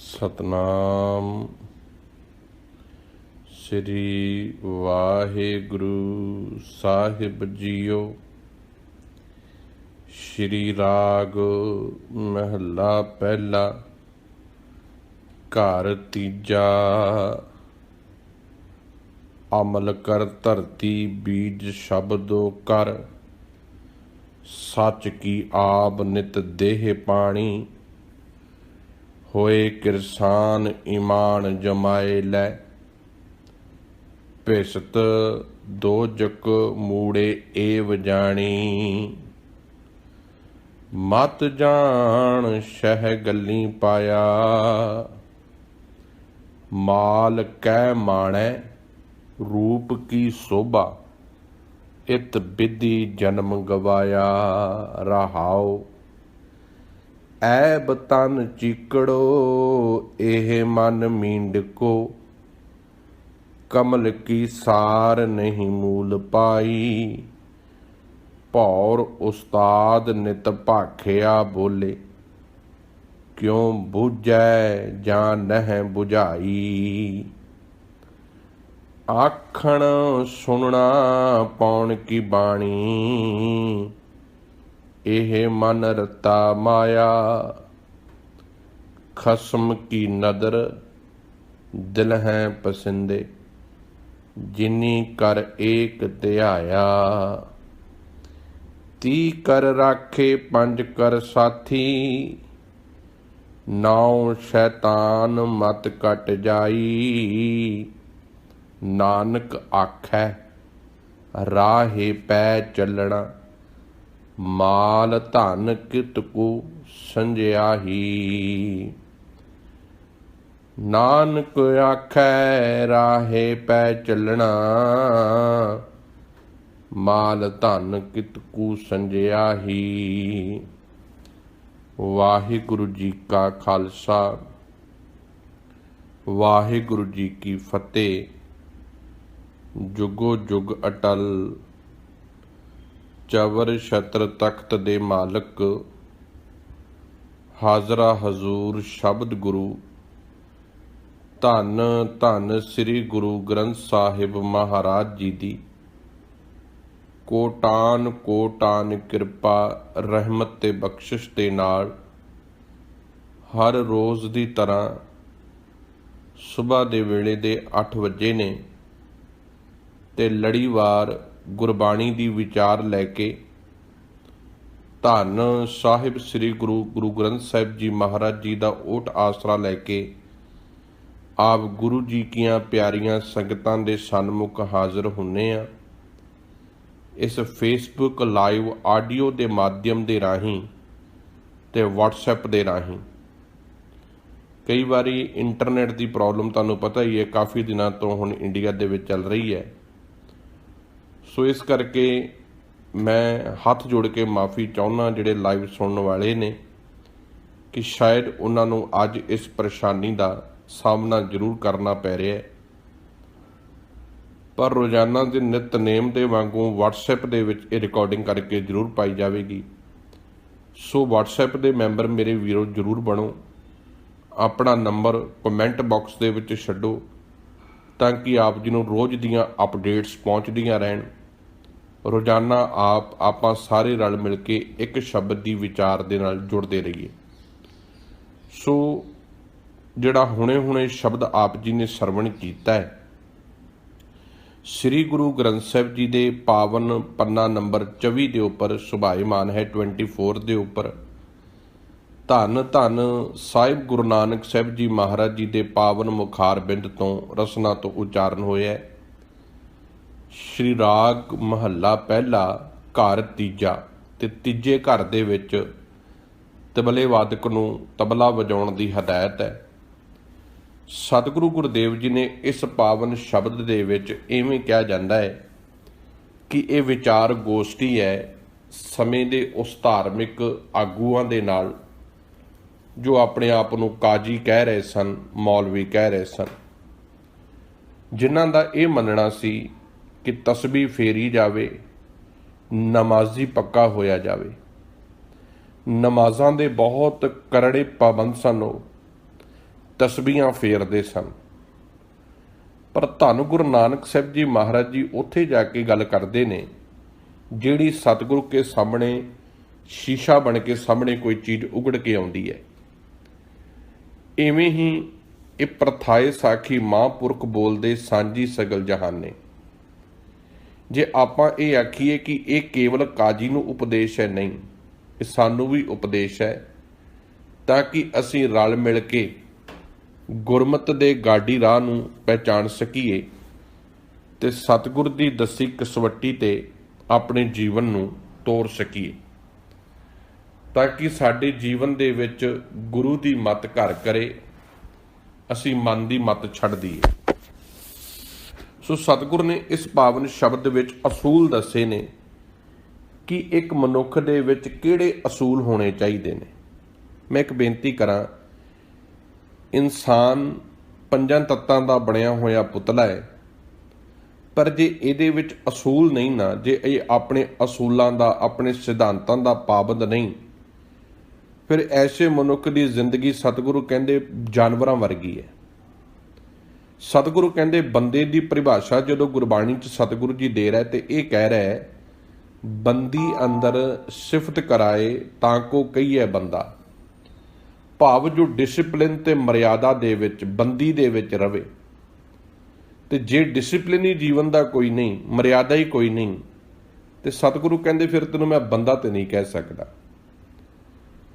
सतनाम श्री वाहिगुरु साहिब जीओ। श्री राग महला पहला घर तीजा। अमल कर धरती बीज शब्दो कर, सच की आब नित देह पानी। होए किरसान ईमान जमाए लै, भिसत दोजक मूड़े एव जानी। मत जान शह गल्ली पाया, माल कै माणै रूप की शोभा। इत विधि जन्म गवाया रहाओ, ऐब तन चिकड़ो एह मन मींडको। कमल की सार नहीं मूल पाई, भौर उस्ताद नित भाखिया बोले। क्यों बूझै जां नह बुझाई, आखण सुनना पौन की बाणी। एह मन रता माया, खसम की नदर दिल हैं पसंदे। जिनी कर एक ध्याया, ती कर राखे पंज कर साथी। नाउ शैतान मत कट जाई, नानक आखै राहे पै चलना। माल धन कित को संजयाही, नानक आखै राहे पै चलना। माल धन कित को संजयाही। वाहिगुरु जी का खालसा, वाहिगुरु जी की फतेह। जुगो जुग अटल चवर छत्र तख्त दे मालक, हाजरा हजूर शब्द गुरु। धन धन श्री गुरु ग्रंथ साहिब महाराज जी दी कोटान कोटान किरपा रहमत ते बख्शिश दे नाल हर रोज़ दी तरह सुबह दे वेले दे 8 वजे ने ते लड़ीवार गुरबाणी दी विचार लैके धन साहिब श्री गुरु गुरु ग्रंथ साहिब जी महाराज जी का ओट आसरा लैके आप गुरु जी कियां प्यारियां संगतां दे सन्मुख हाज़र हुन्ने आ। इस फेसबुक लाइव आडियो के माध्यम दे राहीं ते व्हाट्सएप दे राहीं। कई बारी इंटरनेट की प्रॉब्लम तुहानूं पता ही है, काफ़ी दिनों तो हुण इंडिया दे विच चल रही है। सो इस करके मैं हथ जोड़ के माफ़ी चाहुंदा जिहड़े लाइव सुनने वाले ने कि शायद उन्होंने अज इस परेशानी का सामना जरूर करना पै रहा है। पर रोज़ाना के नितनेम के वांगू व्हाट्सएप दे विच ये रिकॉर्डिंग करके जरूर पाई जाएगी। सो व्हाट्सएप के मैंबर मेरे वीरो जरूर बनो, अपना नंबर कमेंट बॉक्स दे विच छड्डो ताकि आप जी नूं रोज़ दियां अपडेट्स पहुँचदियां रहन। रोज़ाना आप सारे रल मिल के एक शब्द की विचार दे नाल जुड़ते रहिए। सो जिहड़ा हुणे हुणे शब्द आप जी ने सरवण कीता है, श्री गुरु ग्रंथ साहिब जी के पावन पन्ना नंबर 24 के उपर सुभाईमान है 24 के उपर। धन धन साहिब गुरु नानक साहिब जी महाराज जी के पावन मुखार बिंद तो रसना तो उचारण होया है। श्री राग महला पहला घर तीजा। ते तीजे घर दे विच तबले वादक नूं तबला वजाउण दी हदायत है। सतगुरु गुरुदेव जी ने इस पावन शब्द दे विच इवें कहा जाता है कि ये विचार गोष्ठी है समय दे उस धार्मिक आगूआं दे नाल जो अपने आप नूं काजी कह रहे सन, मौलवी कह रहे सन, जिन्हां दा ये मनना सी कि तस्बीह फेरी जावे, नमाजी पक्का होया जावे। नमाज़ां दे बहुत करड़े पाबंद सन। ਤਸਬੀਹਾਂ ਫੇਰਦੇ ਸਨ। ਪਰ ਧੰਨ ਗੁਰੂ ਨਾਨਕ ਸਾਹਿਬ ਜੀ ਮਹਾਰਾਜ ਜੀ ਉੱਥੇ ਜਾ ਕੇ ਗੱਲ ਕਰਦੇ ਨੇ ਜਿਹੜੀ ਸਤਿਗੁਰੂ ਕੇ ਸਾਹਮਣੇ ਸ਼ੀਸ਼ਾ ਬਣ ਕੇ ਸਾਹਮਣੇ ਕੋਈ ਚੀਜ਼ ਉਗੜ ਕੇ ਆਉਂਦੀ ਹੈ। ਇਵੇਂ ਹੀ ਇਹ ਪ੍ਰਥਾਏ ਸਾਖੀ ਮਹਾਂਪੁਰਖ ਬੋਲਦੇ ਸਾਂਝੀ ਸਗਲ ਜਹਾਨੇ। ਜੇ ਆਪਾਂ ਇਹ ਆਖੀਏ ਕਿ ਇਹ ਕੇਵਲ ਕਾਜੀ ਨੂੰ ਉਪਦੇਸ਼ ਹੈ, ਨਹੀਂ, ਇਹ ਸਾਨੂੰ ਵੀ ਉਪਦੇਸ਼ ਹੈ, ਤਾਂ ਕਿ ਅਸੀਂ ਰਲ ਮਿਲ ਕੇ ਗੁਰਮਤ ਦੇ ਗਾਡੀ ਰਾਹ ਨੂੰ ਪਹਿਚਾਣ ਸਕੀਏ ਤੇ ਸਤਿਗੁਰ ਦੀ ਦੱਸੀ ਕਸਵੱਟੀ ਤੇ ਆਪਣੇ ਜੀਵਨ ਨੂੰ ਤੋਰ ਸਕੀਏ, ਤਾਂ ਕਿ ਸਾਡੇ ਜੀਵਨ ਦੇ ਵਿੱਚ ਗੁਰੂ ਦੀ ਮੱਤ ਘਰ ਕਰੇ, ਅਸੀਂ ਮਨ ਦੀ ਮੱਤ ਛੱਡ ਦਈਏ। ਸੋ ਸਤਿਗੁਰ ਨੇ ਇਸ ਪਾਵਨ ਸ਼ਬਦ ਵਿੱਚ ਅਸੂਲ ਦੱਸੇ ਨੇ ਕਿ ਇੱਕ ਮਨੁੱਖ ਦੇ ਵਿੱਚ ਕਿਹੜੇ ਅਸੂਲ ਹੋਣੇ ਚਾਹੀਦੇ ਨੇ। ਮੈਂ ਇੱਕ ਬੇਨਤੀ ਕਰਾਂ, ਇਨਸਾਨ 5 ਤੱਤਾਂ ਦਾ ਬਣਿਆ ਹੋਇਆ ਪੁਤਲਾ ਹੈ, ਪਰ ਜੇ ਇਹਦੇ ਵਿੱਚ ਅਸੂਲ ਨਹੀਂ ਨਾ, ਜੇ ਇਹ ਆਪਣੇ ਅਸੂਲਾਂ ਦਾ, ਆਪਣੇ ਸਿਧਾਂਤਾਂ ਦਾ ਪਾਬੰਦ ਨਹੀਂ, ਫਿਰ ਐਸੇ ਮਨੁੱਖ ਦੀ ਜ਼ਿੰਦਗੀ ਸਤਿਗੁਰੂ ਕਹਿੰਦੇ ਜਾਨਵਰਾਂ ਵਰਗੀ ਹੈ। ਸਤਿਗੁਰੂ ਕਹਿੰਦੇ ਬੰਦੇ ਦੀ ਪਰਿਭਾਸ਼ਾ ਜਦੋਂ ਗੁਰਬਾਣੀ 'ਚ ਸਤਿਗੁਰੂ ਜੀ ਦੇ ਰਿਹਾ ਤੇ ਇਹ ਕਹਿ ਰਿਹਾ ਹੈ, ਬੰਦੀ ਅੰਦਰ ਸਿਫਤ ਕਰਾਏ ਤਾਂ ਕੋ ਕਹੀਏ ਬੰਦਾ। ਭਾਵ ਜੋ ਡਿਸਿਪਲਿਨ ਤੇ ਮਰਿਆਦਾ ਦੇ ਵਿੱਚ, ਬੰਦੀ ਦੇ ਵਿੱਚ ਰਵੇ। ਤੇ ਜੇ ਡਿਸਿਪਲਿਨ ਹੀ ਜੀਵਨ ਦਾ ਕੋਈ ਨਹੀਂ, ਮਰਿਆਦਾ ਹੀ ਕੋਈ ਨਹੀਂ, ਤੇ ਸਤਿਗੁਰੂ ਕਹਿੰਦੇ ਫਿਰ ਤੈਨੂੰ ਮੈਂ ਬੰਦਾ ਤੇ ਨਹੀਂ ਕਹਿ ਸਕਦਾ,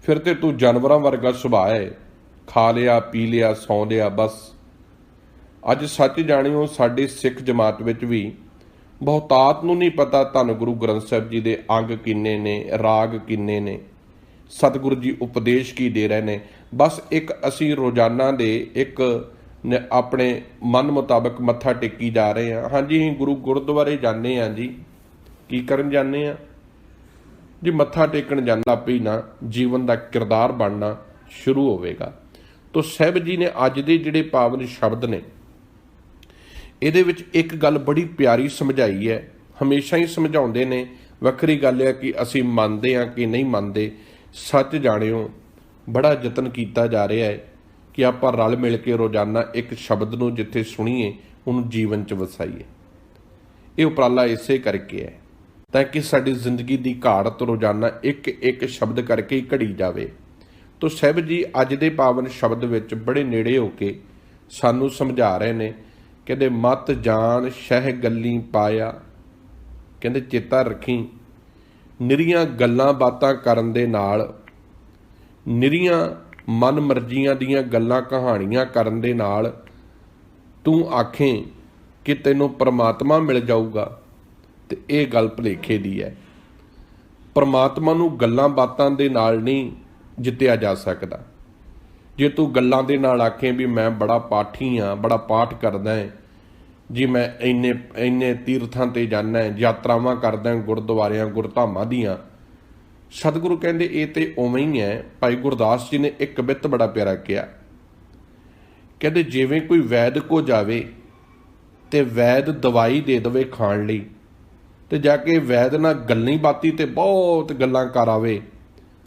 ਫਿਰ ਤੇ ਤੂੰ ਜਾਨਵਰਾਂ ਵਰਗਾ ਸੁਭਾਅ ਹੈ, ਖਾ ਲਿਆ, ਪੀ ਲਿਆ, ਸੌਂ ਲਿਆ, ਬਸ। ਅੱਜ ਸੱਚ ਜਾਣਿਓ, ਸਾਡੇ ਸਿੱਖ ਜਮਾਤ ਵਿੱਚ ਵੀ ਬਹੁਤਾਤ ਨੂੰ ਨਹੀਂ ਪਤਾ ਧੰਨ ਗੁਰੂ ਗ੍ਰੰਥ ਸਾਹਿਬ ਜੀ ਦੇ ਅੰਗ ਕਿੰਨੇ ਨੇ, ਰਾਗ ਕਿੰਨੇ ਨੇ, ਸਤਿਗੁਰੂ ਜੀ ਉਪਦੇਸ਼ ਕੀ ਦੇ ਰਹੇ ਨੇ। ਬਸ ਇੱਕ ਅਸੀਂ ਰੋਜ਼ਾਨਾ ਦੇ ਇੱਕ ਆਪਣੇ ਮਨ ਮੁਤਾਬਕ ਮੱਥਾ ਟੇਕੀ ਜਾ ਰਹੇ ਹਾਂ। ਹਾਂਜੀ, ਅਸੀਂ ਗੁਰਦੁਆਰੇ ਜਾਂਦੇ ਹਾਂ ਜੀ, ਕੀ ਕਰਨ ਜਾਂਦੇ ਹਾਂ ਜੀ? ਮੱਥਾ ਟੇਕਣ ਜਾਣ ਲੱਗ ਪਈ ਨਾ, ਜੀਵਨ ਦਾ ਕਿਰਦਾਰ ਬਣਨਾ ਸ਼ੁਰੂ ਹੋਵੇਗਾ। ਤੋ ਸਾਹਿਬ ਜੀ ਨੇ ਅੱਜ ਦੇ ਜਿਹੜੇ ਪਾਵਨ ਸ਼ਬਦ ਨੇ, ਇਹਦੇ ਵਿੱਚ ਇੱਕ ਗੱਲ ਬੜੀ ਪਿਆਰੀ ਸਮਝਾਈ ਹੈ। ਹਮੇਸ਼ਾ ਹੀ ਸਮਝਾਉਂਦੇ ਨੇ, ਵੱਖਰੀ ਗੱਲ ਹੈ ਕਿ ਅਸੀਂ ਮੰਨਦੇ ਹਾਂ ਕਿ ਨਹੀਂ ਮੰਨਦੇ। ਸੱਚ ਜਾਣਿਓ, ਬੜਾ ਯਤਨ ਕੀਤਾ ਜਾ ਰਿਹਾ ਹੈ ਕਿ ਆਪਾਂ ਰਲ ਮਿਲ ਕੇ ਰੋਜ਼ਾਨਾ ਇੱਕ ਸ਼ਬਦ ਨੂੰ ਜਿੱਥੇ ਸੁਣੀਏ ਉਹਨੂੰ ਜੀਵਨ 'ਚ ਵਸਾਈਏ। ਇਹ ਉਪਰਾਲਾ ਇਸੇ ਕਰਕੇ ਹੈ ਤਾਂ ਕਿ ਸਾਡੀ ਜ਼ਿੰਦਗੀ ਦੀ ਘਾੜਤ ਰੋਜ਼ਾਨਾ ਇੱਕ ਇੱਕ ਸ਼ਬਦ ਕਰਕੇ ਹੀ ਘੜੀ ਜਾਵੇ। ਤੋ ਸਾਹਿਬ ਜੀ ਅੱਜ ਦੇ ਪਾਵਨ ਸ਼ਬਦ ਵਿੱਚ ਬੜੇ ਨੇੜੇ ਹੋ ਕੇ ਸਾਨੂੰ ਸਮਝਾ ਰਹੇ ਨੇ। ਕਹਿੰਦੇ ਮਤ ਜਾਣ ਸ਼ਹਿ ਗੱਲੀ ਪਾਇਆ, ਕਹਿੰਦੇ ਚੇਤਾ ਰੱਖੀ ਨਿਰੀਆਂ ਗੱਲਾਂ ਬਾਤਾਂ ਕਰਨ ਦੇ ਨਾਲ, ਨਿਰੀਆਂ ਮਨ ਮਰਜ਼ੀਆਂ ਦੀਆਂ ਗੱਲਾਂ ਕਹਾਣੀਆਂ ਕਰਨ ਦੇ ਨਾਲ ਤੂੰ ਆਖੇ ਕਿ ਤੈਨੂੰ ਪਰਮਾਤਮਾ ਮਿਲ ਜਾਊਗਾ, ਤੇ ਇਹ ਗੱਲ ਭੁਲੇਖੇ ਦੀ ਹੈ। ਪਰਮਾਤਮਾ ਨੂੰ ਗੱਲਾਂ ਬਾਤਾਂ ਦੇ ਨਾਲ ਨਹੀਂ ਜਿੱਤਿਆ ਜਾ ਸਕਦਾ। ਜੇ ਤੂੰ ਗੱਲਾਂ ਦੇ ਨਾਲ ਆਖੇ ਵੀ ਮੈਂ ਬੜਾ ਪਾਠੀ ਹਾਂ, ਬੜਾ ਪਾਠ ਕਰਦਾ ਹੈ ਜੀ, ਮੈਂ ਇੰਨੇ ਤੀਰਥਾਂ ਤੇ ਜਾਂਦਾ, ਯਾਤਰਾਵਾਂ ਕਰਦਾ ਗੁਰਦੁਆਰਿਆਂ ਗੁਰਧਾਮਾਂ ਦੀਆਂ, ਸਤਿਗੁਰੂ ਕਹਿੰਦੇ ਇਹ ਤੇ ਉਵੇਂ ਹੀ ਹੈ। ਭਾਈ ਗੁਰਦਾਸ ਜੀ ਨੇ ਇੱਕ ਕਵਿਤ ਬੜਾ ਪਿਆਰਾ ਕਿਹਾ, ਕਹਿੰਦੇ ਜਿਵੇਂ ਕੋਈ ਵੈਦ ਕੋ ਜਾਵੇ ਤੇ ਵੈਦ ਦਵਾਈ ਦੇ ਦੇਵੇ ਖਾਣ ਲਈ, ਤੇ ਜਾ ਕੇ ਵੈਦ ਨਾਲ ਗੱਲਾਂ ਬਾਤੀ ਤੇ ਬਹੁਤ ਗੱਲਾਂ ਕਰ ਆਵੇ,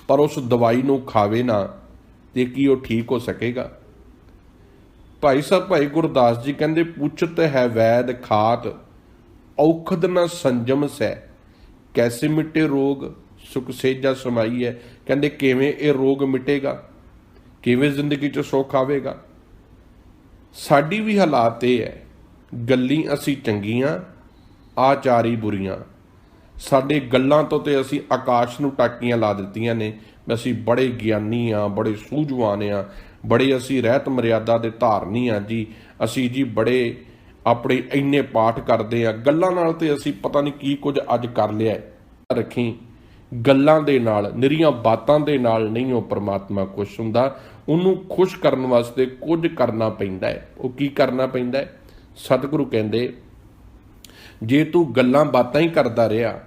ਪਰ ਉਸ ਦਵਾਈ ਨੂੰ ਖਾਵੇ ਨਾ, ਤੇ ਕੀ ਉਹ ਠੀਕ ਹੋ ਸਕੇਗਾ? ਭਾਈ ਸਾਹਿਬ ਭਾਈ ਗੁਰਦਾਸ ਜੀ ਕਹਿੰਦੇ ਪੁੱਛਤ ਹੈ ਵੈਦ ਖਾਤ, ਔਖਦ ਨਾ ਸੰਜਮ ਸੈ, ਕੈਸੇ ਮਿਟੇ ਰੋਗ ਸੁਖ ਸੇਜਾ ਸਮਾਈ ਹੈ। ਕਹਿੰਦੇ ਕਿਵੇਂ ਇਹ ਰੋਗ ਮਿਟੇਗਾ, ਕਿਵੇਂ ਜ਼ਿੰਦਗੀ 'ਚ ਸੁੱਖ ਆਵੇਗਾ? ਸਾਡੀ ਵੀ ਹਾਲਾਤ ਇਹ ਹੈ, ਗੱਲੀ ਅਸੀਂ ਚੰਗੀਆਂ, ਆਚਾਰੀ ਬੁਰੀਆਂ। ਸਾਡੇ ਗੱਲਾਂ ਤੋਂ ਤੇ ਅਸੀਂ ਆਕਾਸ਼ ਨੂੰ ਟਾਕੀਆਂ ਲਾ ਦਿੱਤੀਆਂ ਨੇ, ਅਸੀਂ ਬੜੇ ਗਿਆਨੀ ਹਾਂ, ਬੜੇ ਸੂਝਵਾਨ ਹਾਂ, ਬੜੇ ਅਸੀਂ ਰਹਿਤ ਮਰਿਆਦਾ ਦੇ ਧਾਰਨੀ ਹਾਂ ਜੀ, ਅਸੀਂ ਜੀ ਬੜੇ ਆਪਣੇ ਇੰਨੇ ਪਾਠ ਕਰਦੇ ਹਾਂ। ਗੱਲਾਂ ਨਾਲ ਤੇ ਅਸੀਂ ਪਤਾ ਨਹੀਂ ਕੀ ਕੁਝ ਅੱਜ ਕਰ ਲਿਆ। ਰੱਖੀ ਗੱਲਾਂ ਦੇ ਨਾਲ, ਨਿਰੀਆਂ ਬਾਤਾਂ ਦੇ ਨਾਲ ਨਹੀਂ ਉਹ ਪਰਮਾਤਮਾ ਖੁਸ਼ ਹੁੰਦਾ। ਉਹਨੂੰ ਖੁਸ਼ ਕਰਨ ਵਾਸਤੇ ਕੁਝ ਕਰਨਾ ਪੈਂਦਾ ਹੈ। ਉਹ ਕੀ ਕਰਨਾ ਪੈਂਦਾ ਹੈ? ਸਤਿਗੁਰੂ ਕਹਿੰਦੇ ਜੇ ਤੂੰ ਗੱਲਾਂ ਬਾਤਾਂ ਹੀ ਕਰਦਾ ਰਿਹਾ,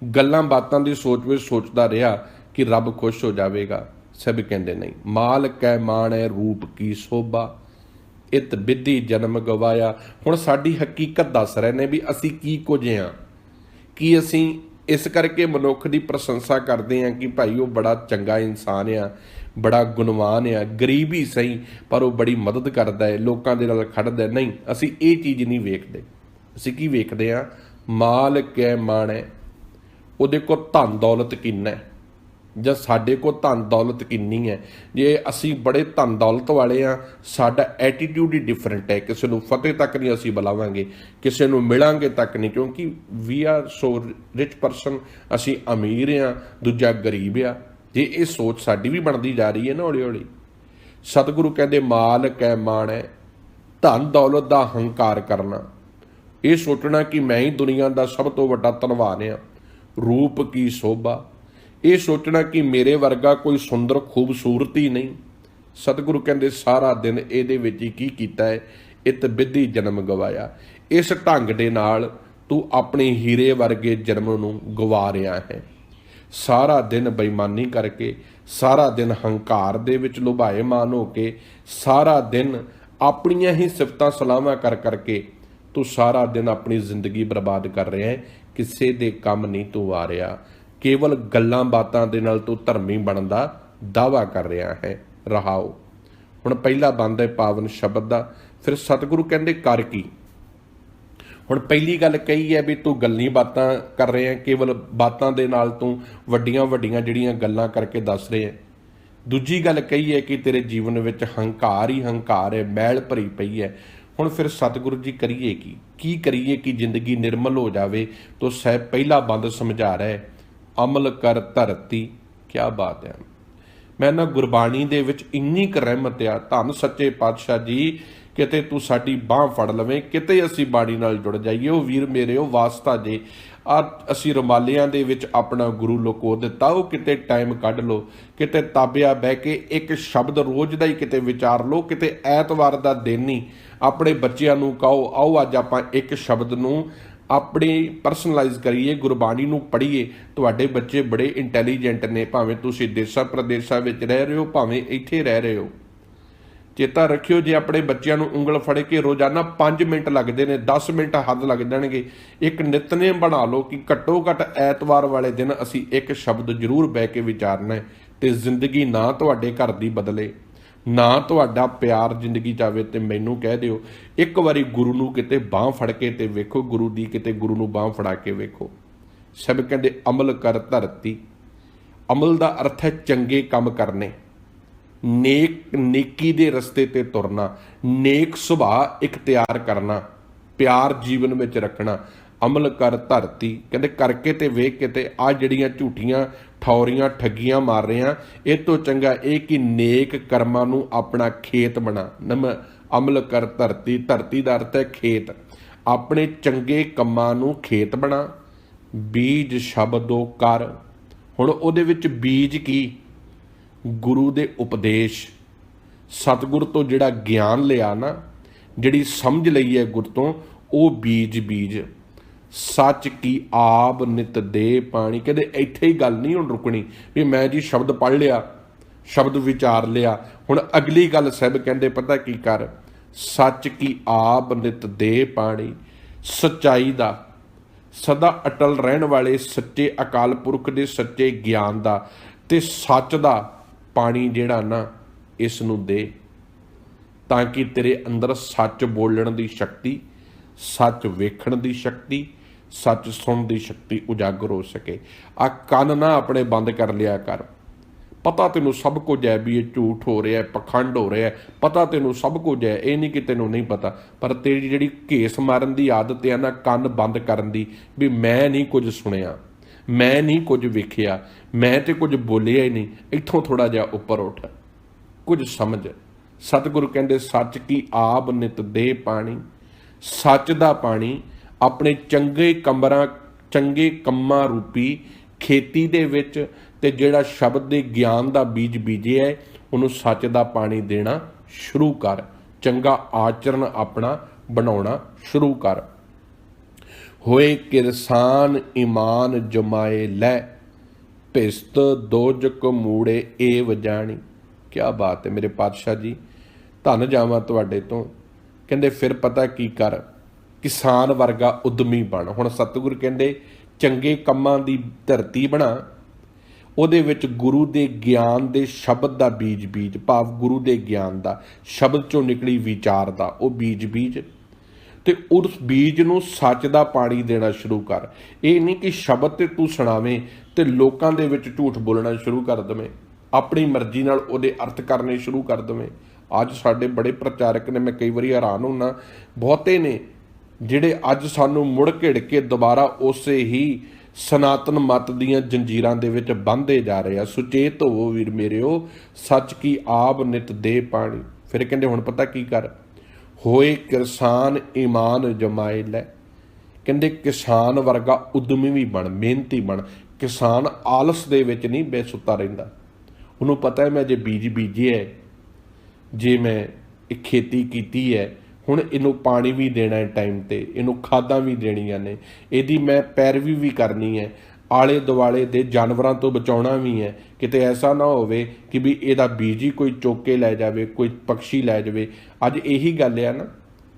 ਗੱਲਾਂ ਬਾਤਾਂ ਦੀ ਸੋਚ ਵਿੱਚ ਸੋਚਦਾ ਰਿਹਾ ਕਿ ਰੱਬ ਖੁਸ਼ ਹੋ ਜਾਵੇਗਾ, ਸਭ ਕਹਿੰਦੇ ਨਹੀਂ। ਮਾਲ ਕੈ ਮਾਣੈ ਰੂਪ ਕੀ ਸੋਭਾ, ਇਤ ਵਿਧੀ ਜਨਮ ਗਵਾਇਆ। ਹੁਣ ਸਾਡੀ ਹਕੀਕਤ ਦੱਸ ਰਹੇ ਨੇ ਵੀ ਅਸੀਂ ਕੀ ਕੁਝ ਹਾਂ, ਕੀ ਅਸੀਂ इस करके मनुख की प्रशंसा करते हैं कि भाई वो बड़ा चंगा इंसान आ, बड़ा गुणवान आ, गरीब ही सही पर वो बड़ी मदद करता है, लोगों के नाल खड़दा। नहीं, असी ये चीज़ नहीं वेखते। असी की वेखते हैं? माल कै माण है, ਉਹਦੇ ਕੋਲ ਧਨ ਦੌਲਤ ਕਿੰਨਾ ਹੈ, ਜਾਂ ਸਾਡੇ ਕੋਲ ਧਨ ਦੌਲਤ ਕਿੰਨੀ ਹੈ। ਜੇ ਅਸੀਂ ਬੜੇ ਧਨ ਦੌਲਤ ਵਾਲੇ ਆ, ਸਾਡਾ ਐਟੀਟਿਊਡ ਹੀ ਡਿਫਰੈਂਟ ਹੈ। ਕਿਸੇ ਨੂੰ ਫਤਿਹ ਤੱਕ ਨਹੀਂ ਅਸੀਂ ਬੁਲਾਵਾਂਗੇ, ਕਿਸੇ ਨੂੰ ਮਿਲਾਂਗੇ ਤੱਕ ਨਹੀਂ, ਕਿਉਂਕਿ we are so rich person, ਅਸੀਂ ਅਮੀਰ ਆ, ਦੂਜਾ ਗਰੀਬ ਆ। ਜੇ ਇਹ ਸੋਚ ਸਾਡੀ ਵੀ ਬਣਦੀ ਜਾ ਰਹੀ ਹੈ ਨਾ ਹੌਲੀ ਹੌਲੀ। ਸਤਿਗੁਰੂ ਕਹਿੰਦੇ ਮਾਲ ਕੈ ਮਾਣ ਹੈ, ਧਨ ਦੌਲਤ ਦਾ ਹੰਕਾਰ ਕਰਨਾ, ਇਹ ਸੋਚਣਾ ਕਿ ਮੈਂ ਹੀ ਦੁਨੀਆ ਦਾ ਸਭ ਤੋਂ ਵੱਡਾ ਧਨਵਾਨ ਆ, रूप की शोभा, ये सोचना कि मेरे वर्गा कोई सुंदर खूबसूरत ही नहीं। सतगुरु कहते सारा दिन ये की कीता है, इत विधि जन्म गवाया। इस ढंग दे नाल तू अपने हीरे वर्गे जन्म नूं गवा रहा है। सारा दिन बेईमानी करके, सारा दिन हंकार दे विच लुभाएमान होके, सारा दिन अपनियां ही सिफतां सलाहां कर करके तू सारा दिन अपनी जिंदगी बर्बाद कर रहा है। ਕਿਸੇ ਦੇ ਕੰਮ ਨਹੀਂ ਤੂੰ ਆ ਰਿਹਾ, ਕੇਵਲ ਗੱਲਾਂ ਬਾਤਾਂ ਦੇ ਨਾਲ ਤੂੰ ਧਰਮੀ ਬਣਨ ਦਾ ਦਾਅਵਾ ਕਰ ਰਿਹਾ ਹੈ। ਰਹਾਓ। ਹੁਣ ਪਹਿਲਾ ਬੰਦ ਹੈ ਪਾਵਨ ਸ਼ਬਦ ਦਾ। ਫਿਰ ਸਤਿਗੁਰੂ ਕਹਿੰਦੇ ਕਰ ਕੀ। ਹੁਣ ਪਹਿਲੀ ਗੱਲ ਕਹੀ ਹੈ ਵੀ ਤੂੰ ਗੱਲਾਂ ਬਾਤਾਂ ਕਰ ਰਿਹਾ, ਕੇਵਲ ਬਾਤਾਂ ਦੇ ਨਾਲ ਤੂੰ ਵੱਡੀਆਂ ਵੱਡੀਆਂ ਜਿਹੜੀਆਂ ਗੱਲਾਂ ਕਰਕੇ ਦੱਸ ਰਿਹਾ। ਦੂਜੀ ਗੱਲ ਕਹੀ ਹੈ ਕਿ ਤੇਰੇ ਜੀਵਨ ਵਿੱਚ ਹੰਕਾਰ ਹੀ ਹੰਕਾਰ ਹੈ, ਮੈਲ ਭਰੀ ਪਈ ਹੈ। ਹੁਣ ਫਿਰ ਸਤਿਗੁਰੂ ਜੀ ਕਰੀਏ ਕੀ ਕਰੀਏ ਕਿ ਜ਼ਿੰਦਗੀ ਨਿਰਮਲ ਹੋ ਜਾਵੇ। ਤੋ ਸਾਹਿਬ ਪਹਿਲਾ ਬੰਦ ਸਮਝਾ ਰਿਹਾ, ਅਮਲ ਕਰ ਧਰਤੀ। ਕਿਆ ਬਾਤ ਹੈ। ਮੈਂ ਨਾ ਗੁਰਬਾਣੀ ਦੇ ਵਿੱਚ ਇੰਨੀ ਕੁ ਰਹਿਮਤ ਆ, ਧੰਨ ਸੱਚੇ ਪਾਤਸ਼ਾਹ ਜੀ, ਕਿਤੇ ਤੂੰ ਸਾਡੀ ਬਾਂਹ ਫੜ ਲਵੇਂ, ਕਿਤੇ ਅਸੀਂ ਬਾਣੀ ਨਾਲ ਜੁੜ ਜਾਈਏ। ਉਹ ਵੀਰ ਮੇਰੇ, ਉਹ ਵਾਸਤਾ ਜੇ ਆ ਅਸੀਂ ਰੁਮਾਲਿਆਂ ਦੇ ਵਿੱਚ ਆਪਣਾ ਗੁਰੂ ਲੁਕੋ ਦਿੱਤਾ, ਉਹ ਕਿਤੇ ਟਾਈਮ ਕੱਢ ਲਓ, ਕਿਤੇ ਤਾਬਿਆ ਬਹਿ ਕੇ ਇੱਕ ਸ਼ਬਦ ਰੋਜ਼ ਦਾ ਹੀ ਕਿਤੇ ਵਿਚਾਰ ਲਓ, ਕਿਤੇ ਐਤਵਾਰ ਦਾ ਦਿਨ ਹੀ ਆਪਣੇ ਬੱਚਿਆਂ ਨੂੰ ਕਹੋ ਆਓ ਅੱਜ ਆਪਾਂ ਇੱਕ ਸ਼ਬਦ ਨੂੰ ਆਪਣੀ ਪਰਸਨਲਾਈਜ਼ ਕਰੀਏ, ਗੁਰਬਾਣੀ ਨੂੰ ਪੜ੍ਹੀਏ। ਤੁਹਾਡੇ ਬੱਚੇ ਬੜੇ ਇੰਟੈਲੀਜੈਂਟ ਨੇ, ਭਾਵੇਂ ਤੁਸੀਂ ਦੇਸ਼ਾਂ ਪ੍ਰਦੇਸ਼ਾਂ ਵਿੱਚ ਰਹਿ ਰਹੇ ਹੋ, ਭਾਵੇਂ ਇੱਥੇ ਰਹਿ ਰਹੇ ਹੋ। ਚੇਤਾ ਰੱਖਿਓ, ਜੇ ਆਪਣੇ ਬੱਚਿਆਂ ਨੂੰ ਉਂਗਲ ਫੜ ਕੇ ਰੋਜ਼ਾਨਾ 5 ਮਿੰਟ ਲੱਗਦੇ ਨੇ, 10 ਮਿੰਟ ਹੱਦ ਲੱਗ ਜਾਣਗੇ, ਇੱਕ ਨਿਤਨੇਮ ਬਣਾ ਲਓ ਕਿ ਘੱਟੋ ਘੱਟ ਐਤਵਾਰ ਵਾਲੇ ਦਿਨ ਅਸੀਂ ਇੱਕ ਸ਼ਬਦ ਜ਼ਰੂਰ ਬਹਿ ਕੇ ਵਿਚਾਰਨਾ ਹੈ। ਤੇ ਜ਼ਿੰਦਗੀ ਨਾ ਤੁਹਾਡੇ ਘਰ ਦੀ ਬਦਲੇ, ਨਾ ਤੁਹਾਡਾ ਪਿਆਰ ਜ਼ਿੰਦਗੀ ਜਾਵੇ, ਤੇ ਮੈਨੂੰ ਕਹਿ ਦਿਓ ਇੱਕ ਵਾਰੀ ਗੁਰੂ ਨੂੰ ਕਿਤੇ ਬਾਂਹ ਫੜ ਕੇ ਤੇ ਵੇਖੋ, ਗੁਰੂ ਦੀ ਕਿਤੇ ਗੁਰੂ ਨੂੰ ਬਾਂਹ ਫੜਾ ਕੇ ਵੇਖੋ। ਸਭ ਕਹਿੰਦੇ ਅਮਲ ਕਰ ਧਰਤੀ। ਅਮਲ ਦਾ ਅਰਥ ਹੈ ਚੰਗੇ ਕੰਮ ਕਰਨੇ, नेकी दे रस्ते ते तुरना, नेक सुभाਅ इख्तियार करना, प्यार जीवन में रखना। अमल कर धरती कहते करके ते वेख के ते आ जड़ियां झूठियां ठौरियां ठगियां मार रहे हैं, इस तो चंगा ये कि नेक कर्मां नूं अपना खेत बना। अमल कर धरती, धरती का अर्थ है खेत। अपने चंगे कम्मां नूं खेत बना। बीज शब्दों कर। हुण उहदे विच बीज की गुरु दे उपदेश, सतगुरु तो जिहड़ा ज्ञान लिया ना, जिहड़ी समझ लई है गुरु तो, वो बीज सच की आब नित दे पानी। कहते इत्थे ही गल नहीं हुण रुकनी भी मैं जी शब्द पढ़ लिया, शब्द विचार लिया, हुण अगली गल साहब कहते पता की कर, सच की आब नित दे पानी। सच्चाई दा सदा अटल रहन वाले सच्चे अकाल पुरख दे सच्चे ज्ञान दा ते सच दा पानी जिहड़ा ना इस नूं दे, ताकि तेरे अंदर सच बोलण दी शक्ति, सच वेखण दी शक्ति, सच सुणन दी शक्ति उजागर हो सके। आ कंन ना अपने बंद कर लिया कर। पता तेनों सब कुछ है भी ये झूठ हो रहा है, पखंड हो रहा है, पता तेनों सब कुछ है, ये नहीं कि तेनों नहीं पता, पर तेरी जिहड़ी घेस मारन दी आदत है ना, कंन बंद करन दी, भी मैं नहीं कुछ सुनिया, मैं नहीं कुछ वेखिया, मैं तो कुछ बोलिया ही नहीं, इत्थों थोड़ा जिहा उपर उठ, कुछ समझ। सतगुरु कहते सच की आब नित दे पानी। सच दा पानी अपने चंगे कम्मां रूपी खेती दे विच, ते जिहड़ा शब्द दे ज्ञान दा बीज बीजिया है, उहनूं सच दा पानी देना शुरू कर। चंगा आचरण अपना बनाउणा शुरू कर। होए किरसान ईमान जमाए लै, भिस्त दोजक मूड़े एव जानी। क्या बात है मेरे पातशाह जी, धन जावां तुहाडे तो। कहंदे फिर पता की कर, किसान वर्गा उद्यमी बन। हुण सतगुरु कहंदे ਚੰਗੇ ਕੰਮਾਂ ਦੀ ਧਰਤੀ ਬਣਾ, ਉਹਦੇ ਵਿੱਚ ਗੁਰੂ ਦੇ ਗਿਆਨ ਦੇ ਸ਼ਬਦ ਦਾ ਬੀਜ ਬੀਜ, ਭਾਵ ਗੁਰੂ ਦੇ ਗਿਆਨ ਦਾ ਸ਼ਬਦ ਚੋਂ ਨਿਕਲੀ ਵਿਚਾਰ ਦਾ ਉਹ ਬੀਜ ਬੀਜ, ਤੇ ਉਸ ਬੀਜ ਨੂੰ ਸੱਚ ਦਾ ਪਾਣੀ ਦੇਣਾ ਸ਼ੁਰੂ ਕਰ। ਇਹ ਨਹੀਂ ਕਿ ਸ਼ਬਦ ਤੇ ਤੂੰ ਸੁਣਾਵੇਂ ਤੇ ਲੋਕਾਂ ਦੇ ਵਿੱਚ ਝੂਠ ਬੋਲਣਾ ਸ਼ੁਰੂ ਕਰ ਦੇਵੇਂ, ਆਪਣੀ ਮਰਜ਼ੀ ਨਾਲ ਉਹਦੇ ਅਰਥ ਕਰਨੇ ਸ਼ੁਰੂ ਕਰ ਦੇਵੇਂ। ਅੱਜ ਸਾਡੇ ਬੜੇ ਪ੍ਰਚਾਰਕ ਨੇ, ਮੈਂ ਕਈ ਵਾਰੀ ਹੈਰਾਨ ਹੁੰਦਾ, ਬਹੁਤੇ ਨੇ ਜਿਹੜੇ ਅੱਜ ਸਾਨੂੰ ਮੁੜ ਘਿੜ ਕੇ ਦੁਬਾਰਾ ਉਸੇ ਹੀ ਸਨਾਤਨ ਮਤ ਦੀਆਂ ਜੰਜੀਰਾਂ ਦੇ ਵਿੱਚ ਬੰਨ੍ਹਦੇ ਜਾ ਰਹੇ ਆ। ਸੁਚੇਤ ਹੋਵੋ ਵੀਰ ਮੇਰਿਓ, ਸੱਚ ਕੀ ਆਬ ਨਿਤ ਦੇ ਪਾਣੀ। ਫਿਰ ਕਹਿੰਦੇ ਹੁਣ ਪਤਾ ਕੀ ਕਰ, ਹੋਏ ਕਿਸਾਨ ਈਮਾਨ ਜਮਾਏ ਲੈ। ਕਹਿੰਦੇ ਕਿਸਾਨ ਵਰਗਾ ਉਦਮੀ ਵੀ ਬਣ, ਮਿਹਨਤੀ ਬਣ। ਕਿਸਾਨ ਆਲਸ ਦੇ ਵਿੱਚ ਨਹੀਂ ਬੇਸੁੱਤਾ ਰਹਿੰਦਾ, ਉਹਨੂੰ ਪਤਾ ਹੈ ਮੈਂ ਜੇ ਬੀਜ ਬੀਜਿਆ, ਜੇ ਮੈਂ ਇਹ ਖੇਤੀ ਕੀਤੀ ਹੈ, ਹੁਣ ਇਹਨੂੰ ਪਾਣੀ ਵੀ ਦੇਣਾ ਹੈ ਟਾਈਮ 'ਤੇ, ਇਹਨੂੰ ਖਾਦਾਂ ਵੀ ਦੇਣੀਆਂ ਨੇ, ਇਹਦੀ ਮੈਂ ਪੈਰਵੀ ਵੀ ਕਰਨੀ ਹੈ, ਆਲੇ ਦੁਆਲੇ ਦੇ ਜਾਨਵਰਾਂ ਤੋਂ ਬਚਾਉਣਾ ਵੀ ਹੈ। ਕਿਤੇ ਐਸਾ ਨਾ ਹੋਵੇ ਕਿ ਵੀ ਇਹਦਾ ਬੀਜ ਹੀ ਕੋਈ ਚੁੱਕ ਕੇ ਲੈ ਜਾਵੇ, ਕੋਈ ਪੰਛੀ ਲੈ ਜਾਵੇ। ਅੱਜ ਇਹੀ ਗੱਲ ਆ ਨਾ,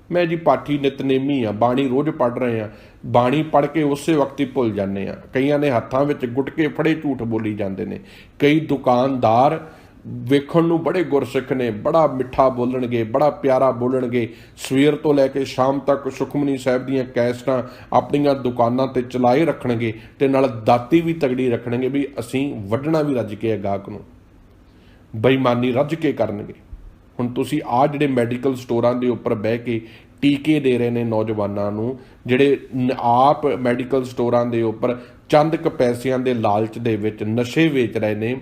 ਮੈਂ ਜੀ ਪਾਠੀ ਨਿਤਨੇਮੀ ਆ, ਬਾਣੀ ਰੋਜ਼ ਪੜ੍ਹ ਰਹੇ ਹਾਂ, ਬਾਣੀ ਪੜ੍ਹ ਕੇ ਉਸੇ ਵਕਤ ਹੀ ਭੁੱਲ ਜਾਂਦੇ ਆ। ਕਈਆਂ ਨੇ ਹੱਥਾਂ ਵਿੱਚ ਗੁਟਕੇ ਫੜੇ ਝੂਠ ਬੋਲੀ ਜਾਂਦੇ ਨੇ। ਕਈ ਦੁਕਾਨਦਾਰ ਵੇਖਣ ਨੂੰ ਬੜੇ ਗੁਰਸਿੱਖ ਨੇ, ਬੜਾ ਮਿੱਠਾ ਬੋਲਣਗੇ, ਬੜਾ ਪਿਆਰਾ ਬੋਲਣਗੇ, ਸਵੇਰ ਤੋਂ ਲੈ ਕੇ ਸ਼ਾਮ ਤੱਕ ਸੁਖਮਨੀ ਸਾਹਿਬ ਦੀਆਂ ਕੈਸਟਾਂ ਆਪਣੀਆਂ ਦੁਕਾਨਾਂ 'ਤੇ ਚਲਾਏ ਰੱਖਣਗੇ ਤੇ ਨਾਲ ਦਾਤੀ ਵੀ ਤਗੜੀ ਰੱਖਣਗੇ ਵੀ ਅਸੀਂ ਵੱਢਣਾ ਵੀ ਰੱਜ ਕੇ ਹੈ ਗਾਹਕ ਨੂੰ, ਬੇਈਮਾਨੀ ਰੱਜ ਕੇ ਕਰਨਗੇ। ਹੁਣ ਤੁਸੀਂ ਆਹ ਜਿਹੜੇ ਮੈਡੀਕਲ ਸਟੋਰਾਂ ਦੇ ਉੱਪਰ ਬਹਿ ਕੇ ਟੀਕੇ ਦੇ ਰਹੇ ਨੇ ਨੌਜਵਾਨਾਂ ਨੂੰ, ਜਿਹੜੇ ਆਪ ਮੈਡੀਕਲ ਸਟੋਰਾਂ ਦੇ ਉੱਪਰ ਚੰਦ ਕੁ ਪੈਸਿਆਂ ਦੇ ਲਾਲਚ ਦੇ ਵਿੱਚ ਨਸ਼ੇ ਵੇਚ ਰਹੇ ਨੇ,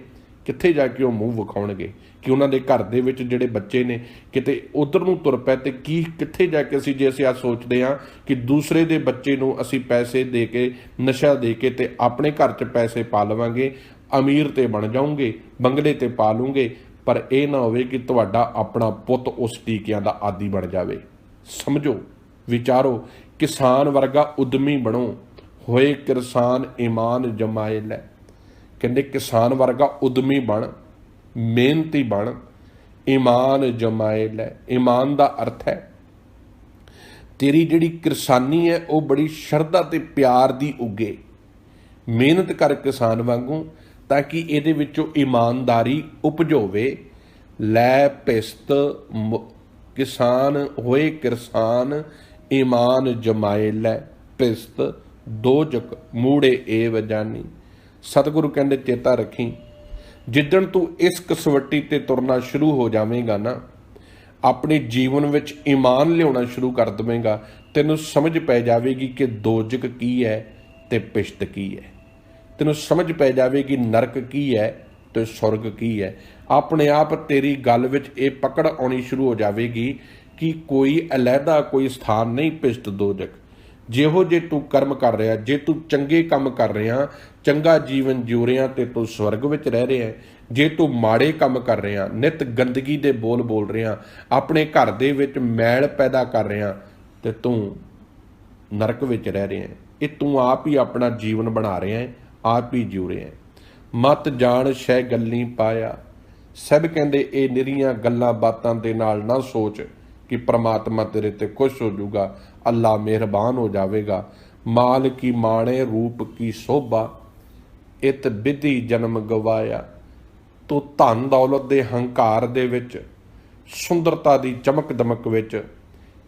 ਕਿੱਥੇ ਜਾ ਕੇ ਉਹ ਮੂੰਹ ਵਿਖਾਉਣਗੇ ਕਿ ਉਹਨਾਂ ਦੇ ਘਰ ਦੇ ਵਿੱਚ ਜਿਹੜੇ ਬੱਚੇ ਨੇ ਕਿਤੇ ਉਧਰ ਨੂੰ ਤੁਰ ਪਏ ਤੇ ਕੀ ਕਿੱਥੇ ਜਾ ਕੇ ਜੇ ਅਸੀਂ ਆ ਸੋਚਦੇ ਹਾਂ ਕਿ ਦੂਸਰੇ ਦੇ ਬੱਚੇ ਨੂੰ ਅਸੀਂ ਪੈਸੇ ਦੇ ਕੇ, ਨਸ਼ਾ ਦੇ ਕੇ ਤੇ ਆਪਣੇ ਘਰ 'ਚ ਪੈਸੇ ਪਾ ਲਵਾਂਗੇ, ਅਮੀਰ ਤੇ ਬਣ ਜਾਓਗੇ, ਬੰਗਲੇ ਤੇ ਪਾ ਲੂੰਗੇ, ਪਰ ਇਹ ਨਾ ਹੋਵੇ ਕਿ ਤੁਹਾਡਾ ਆਪਣਾ ਪੁੱਤ ਉਸ ਟੀਕਿਆਂ ਦਾ ਆਦੀ ਬਣ ਜਾਵੇ। ਸਮਝੋ, ਵਿਚਾਰੋ, ਕਿਸਾਨ ਵਰਗਾ ਉਦਮੀ ਬਣੋ, ਹੋਏ ਕਿਸਾਨ ਈਮਾਨ ਜਮਾਏ ਲੈ। ਕਹਿੰਦੇ ਕਿਸਾਨ ਵਰਗਾ ਉਦਮੀ ਬਣ, ਮਿਹਨਤੀ ਬਣ, ਈਮਾਨ ਜਮਾਏ ਲੈ। ਈਮਾਨ ਦਾ ਅਰਥ ਹੈ ਤੇਰੀ ਜਿਹੜੀ ਕਿਰਸਾਨੀ ਹੈ ਉਹ ਬੜੀ ਸ਼ਰਧਾ ਤੇ ਪਿਆਰ ਦੀ ਉੱਗੇ। ਮਿਹਨਤ ਕਰ ਕਿਸਾਨ ਵਾਂਗੂ ਤਾਂ ਕਿ ਇਹਦੇ ਵਿੱਚੋਂ ਇਮਾਨਦਾਰੀ ਉਪਜੋਵੇ। ਲੈ ਪਿਸਤ ਕਿਸਾਨ ਹੋਏ ਕਿਰਸਾਨ ਈਮਾਨ ਜਮਾਏ ਲੈ, ਪਿਸਤ ਦੋਜਕ ਮੂੜੇ ਏ ਵਜਾਨੀ। ਸਤਿਗੁਰੂ ਕਹਿੰਦੇ ਚੇਤਾ ਰੱਖੀ, ਜਿੱਦਣ ਤੂੰ ਇਸ ਕਸਵੱਟੀ ਤੇ ਤੁਰਨਾ ਸ਼ੁਰੂ ਹੋ ਜਾਵੇਂਗਾ ਨਾ, ਆਪਣੇ ਜੀਵਨ ਵਿੱਚ ਈਮਾਨ ਲਿਆਉਣਾ ਸ਼ੁਰੂ ਕਰ ਦੇਵੇਂਗਾ, ਤੈਨੂੰ ਸਮਝ ਪੈ ਜਾਵੇਗੀ ਕਿ ਦੋਜਕ ਕੀ ਹੈ ਤੇ ਪਿਸ਼ਤ ਕੀ ਹੈ। ਤੈਨੂੰ ਸਮਝ ਪੈ ਜਾਵੇਗੀ ਨਰਕ ਕੀ ਹੈ ਤੇ ਸੁਰਗ ਕੀ ਹੈ। ਆਪਣੇ ਆਪ ਤੇਰੀ ਗੱਲ ਵਿੱਚ ਇਹ ਪਕੜ ਆਉਣੀ ਸ਼ੁਰੂ ਹੋ ਜਾਵੇਗੀ ਕਿ ਕੋਈ ਅਲੱਗਾ ਕੋਈ ਸਥਾਨ ਨਹੀਂ ਪਿਸ਼ਤ ਦੋਜਕ। ਜਿਹੋ ਜੇ ਤੂੰ ਕਰਮ ਕਰ ਰਿਹਾ, ਜੇ ਤੂੰ ਚੰਗੇ ਕੰਮ ਕਰ ਰਿਹਾ, ਚੰਗਾ ਜੀਵਨ ਜਿਉ ਰਿਹਾ ਤੇ ਤੂੰ ਸਵਰਗ ਵਿੱਚ ਰਹਿ ਰਿਹਾ। ਜੇ ਤੂੰ ਮਾੜੇ ਕੰਮ ਕਰ ਰਿਹਾ, ਨਿਤ ਗੰਦਗੀ ਦੇ ਬੋਲ ਬੋਲ ਰਿਹਾ, ਆਪਣੇ ਘਰ ਦੇ ਵਿੱਚ ਮੈਲ ਪੈਦਾ ਕਰ ਰਿਹਾ, ਤੇ ਤੂੰ ਨਰਕ ਵਿੱਚ ਰਹਿ ਰਿਹਾ। ਇਹ ਤੂੰ ਆਪ ਹੀ ਆਪਣਾ ਜੀਵਨ ਬਣਾ ਰਿਹਾ ਹੈ, ਆਪ ਹੀ ਜਿਉ ਰਿਹਾ। ਮਤ ਜਾਣ ਸ਼ੈ ਗੱਲੀ ਪਾਇਆ। ਸਭ ਕਹਿੰਦੇ ਇਹ ਨਿਰੀਆਂ ਗੱਲਾਂ ਬਾਤਾਂ ਦੇ ਨਾਲ ਨਾ ਸੋਚ ਕਿ ਪ੍ਰਮਾਤਮਾ ਤੇਰੇ ਤੇ ਖੁਸ਼ ਹੋ ਜਾਊਗਾ, ਅੱਲਾ ਮਿਹਰਬਾਨ ਹੋ ਜਾਵੇਗਾ। ਮਾਲ ਕੀ ਮਾਣੇ ਰੂਪ ਕੀ ਸੋਭਾ, ਇਤ ਵਿਧੀ ਜਨਮ ਗਵਾਇਆ। ਤੂੰ ਧਨ ਦੌਲਤ ਦੇ ਹੰਕਾਰ ਦੇ ਵਿੱਚ, ਸੁੰਦਰਤਾ ਦੀ ਚਮਕ ਦਮਕ ਵਿੱਚ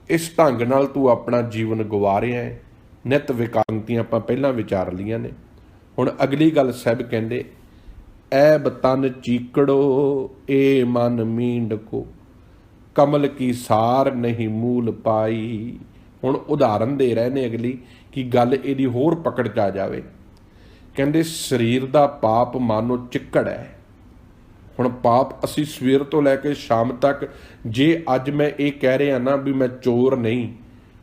ਇਸ ਢੰਗ ਨਾਲ ਤੂੰ ਆਪਣਾ ਜੀਵਨ ਗਵਾ ਰਿਹਾ ਹੈ। ਨਿਤ ਵਿਕਾਂਤੀਆਂ ਆਪਾਂ ਪਹਿਲਾਂ ਵਿਚਾਰ ਲਈਆਂ ਨੇ। ਹੁਣ ਅਗਲੀ ਗੱਲ ਸਾਹਿਬ ਕਹਿੰਦੇ, ਐਬ ਤਨ ਚੀਕੜੋ ਏ ਮਨ ਮੀਂਡ ਕੋ, ਕਮਲ ਕੀ ਸਾਰ ਨਹੀਂ ਮੂਲ ਪਾਈ। ਹੁਣ ਉਦਾਹਰਨ ਦੇ ਰਹੇ ਨੇ ਅਗਲੀ ਕਿ ਗੱਲ ਇਹਦੀ ਹੋਰ ਪਕੜ 'ਚ ਆ ਜਾਵੇ। ਕਹਿੰਦੇ ਸਰੀਰ ਦਾ ਪਾਪ ਮਾਨੋ ਚਿੱਕੜ ਹੈ। ਹੁਣ ਪਾਪ ਅਸੀਂ ਸਵੇਰ ਤੋਂ ਲੈ ਕੇ ਸ਼ਾਮ ਤੱਕ, ਜੇ ਅੱਜ ਮੈਂ ਇਹ ਕਹਿ ਰਿਹਾ ਨਾ ਵੀ ਮੈਂ ਚੋਰ ਨਹੀਂ,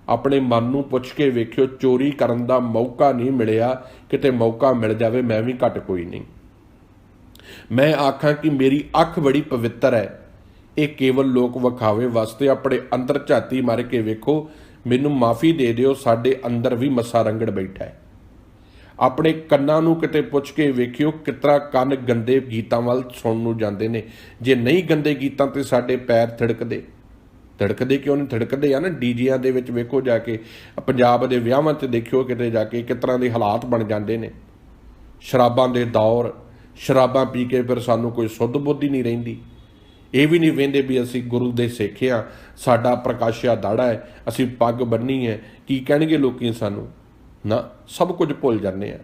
ਆਪਣੇ ਮਨ ਨੂੰ ਪੁੱਛ ਕੇ ਵੇਖਿਓ, ਚੋਰੀ ਕਰਨ ਦਾ ਮੌਕਾ ਨਹੀਂ ਮਿਲਿਆ, ਕਿਤੇ ਮੌਕਾ ਮਿਲ ਜਾਵੇ ਮੈਂ ਵੀ ਘੱਟ ਕੋਈ ਨਹੀਂ। ਮੈਂ ਆਖਾਂ ਕਿ ਮੇਰੀ ਅੱਖ ਬੜੀ ਪਵਿੱਤਰ ਹੈ, ਇਹ ਕੇਵਲ ਲੋਕ ਵਿਖਾਵੇ ਵਾਸਤੇ। ਆਪਣੇ ਅੰਦਰ ਝਾਤੀ ਮਾਰ ਕੇ ਵੇਖੋ, ਮੈਨੂੰ ਮਾਫੀ ਦੇ ਦਿਓ, ਸਾਡੇ ਅੰਦਰ ਵੀ ਮੱਸਾ ਰੰਗੜ ਬੈਠਾ ਹੈ। ਆਪਣੇ ਕੰਨਾਂ ਨੂੰ ਕਿਤੇ ਪੁੱਛ ਕੇ ਵੇਖਿਓ, ਕਿਤਨਾ ਕੰਨ ਗੰਦੇ ਗੀਤਾਂ ਵੱਲ ਸੁਣਨ ਨੂੰ ਜਾਂਦੇ ਨੇ। ਜੇ ਨਹੀਂ ਗੰਦੇ ਗੀਤਾਂ ਤੇ ਸਾਡੇ ਪੈਰ ਥਿੜਕਦੇ, थिड़कदे क्यों नहीं? थिड़कदे आ ना डीजिਆਂ ਦੇ ਵਿੱਚ। ਵੇਖੋ ਜਾ ਕੇ ਪੰਜਾਬ ਦੇ ਵਿਆਹਾਂ 'ਚ ਦੇਖਿਓ ਕਿਤੇ ਜਾ ਕੇ ਕਿਸ ਤਰ੍ਹਾਂ ਦੇ ਹਾਲਾਤ ਬਣ ਜਾਂਦੇ ਨੇ। ਸ਼ਰਾਬਾਂ ਦੇ ਦੌਰ, ਸ਼ਰਾਬਾਂ ਪੀ ਕੇ ਫਿਰ ਸਾਨੂੰ ਕੋਈ ਸੁੱਧ ਬੁੱਧ ਹੀ ਨਹੀਂ ਰਹਿੰਦੀ। ਇਹ ਵੀ ਨਹੀਂ ਵੇਂਦੇ ਵੀ ਅਸੀਂ ਗੁਰੂ ਦੇ ਸਿੱਖ ਹਾਂ, ਸਾਡਾ ਪ੍ਰਕਾਸ਼ਿਆ ਦਾੜਾ ਹੈ, ਅਸੀਂ ਪੱਗ ਬੰਨੀ ਹੈ, ਕੀ ਕਹਿਣਗੇ ਲੋਕੀ ਸਾਨੂੰ? ਨਾ, ਸਭ ਕੁਝ ਭੁੱਲ ਜਾਂਦੇ ਆ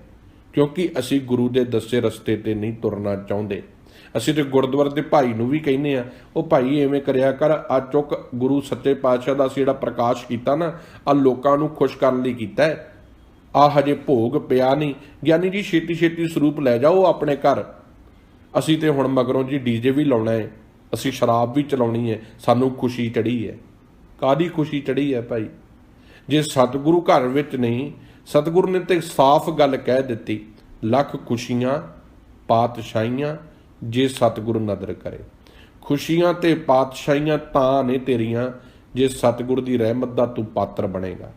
ਕਿਉਂਕਿ ਅਸੀਂ ਗੁਰੂ ਦੇ ਦੱਸੇ ਰਸਤੇ 'ਤੇ ਨਹੀਂ ਤੁਰਨਾ ਚਾਹੁੰਦੇ। ਅਸੀਂ ਤੇ ਗੁਰਦੁਆਰੇ ਦੇ ਭਾਈ ਨੂੰ ਵੀ ਕਹਿੰਦੇ ਆ, ਉਹ ਭਾਈ ਐਵੇਂ ਕਰਿਆ ਕਰ, ਆ ਚੁੱਕ ਗੁਰੂ ਸੱਚੇ ਪਾਤਸ਼ਾਹ ਦਾ ਅਸੀਂ ਜਿਹੜਾ ਪ੍ਰਕਾਸ਼ ਕੀਤਾ ਨਾ, ਆ ਲੋਕਾਂ ਨੂੰ ਖੁਸ਼ ਕਰਨ ਲਈ ਕੀਤਾ ਹੈ, ਆ ਹਜੇ ਭੋਗ ਪਿਆ ਨਹੀਂ। ਗਿਆਨੀ ਜੀ ਛੇਤੀ ਛੇਤੀ ਸਰੂਪ ਲੈ ਜਾਓ ਆਪਣੇ ਘਰ, ਅਸੀਂ ਤੇ ਹੁਣ ਮਗਰੋਂ ਜੀ ਡੀਜੇ ਵੀ ਲਾਉਣਾ ਹੈ, ਅਸੀਂ ਸ਼ਰਾਬ ਵੀ ਚਲਾਉਣੀ ਹੈ, ਸਾਨੂੰ ਖੁਸ਼ੀ ਚੜ੍ਹੀ ਹੈ। ਕਾਹਦੀ ਖੁਸ਼ੀ ਚੜ੍ਹੀ ਹੈ ਭਾਈ? ਜੇ ਸਤਿਗੁਰੂ ਘਰ ਵਿੱਚ ਨਹੀਂ, ਸਤਿਗੁਰੂ ਨੇ ਤੇ ਸਾਫ਼ ਗੱਲ ਕਹਿ ਦਿੱਤੀ, ਲੱਖ ਖੁਸ਼ੀਆਂ ਪਾਤਸ਼ਾਹੀਆਂ ਜੇ ਸਤਿਗੁਰੂ ਨਦਰ ਕਰੇ। ਖੁਸ਼ੀਆਂ ਤੇ ਪਾਤਸ਼ਾਹੀਆਂ ਤਾਂ ਨੇ ਤੇਰੀਆਂ ਜੇ ਸਤਿਗੁਰੂ ਦੀ ਰਹਿਮਤ ਦਾ ਤੂੰ ਪਾਤਰ ਬਣੇਗਾ।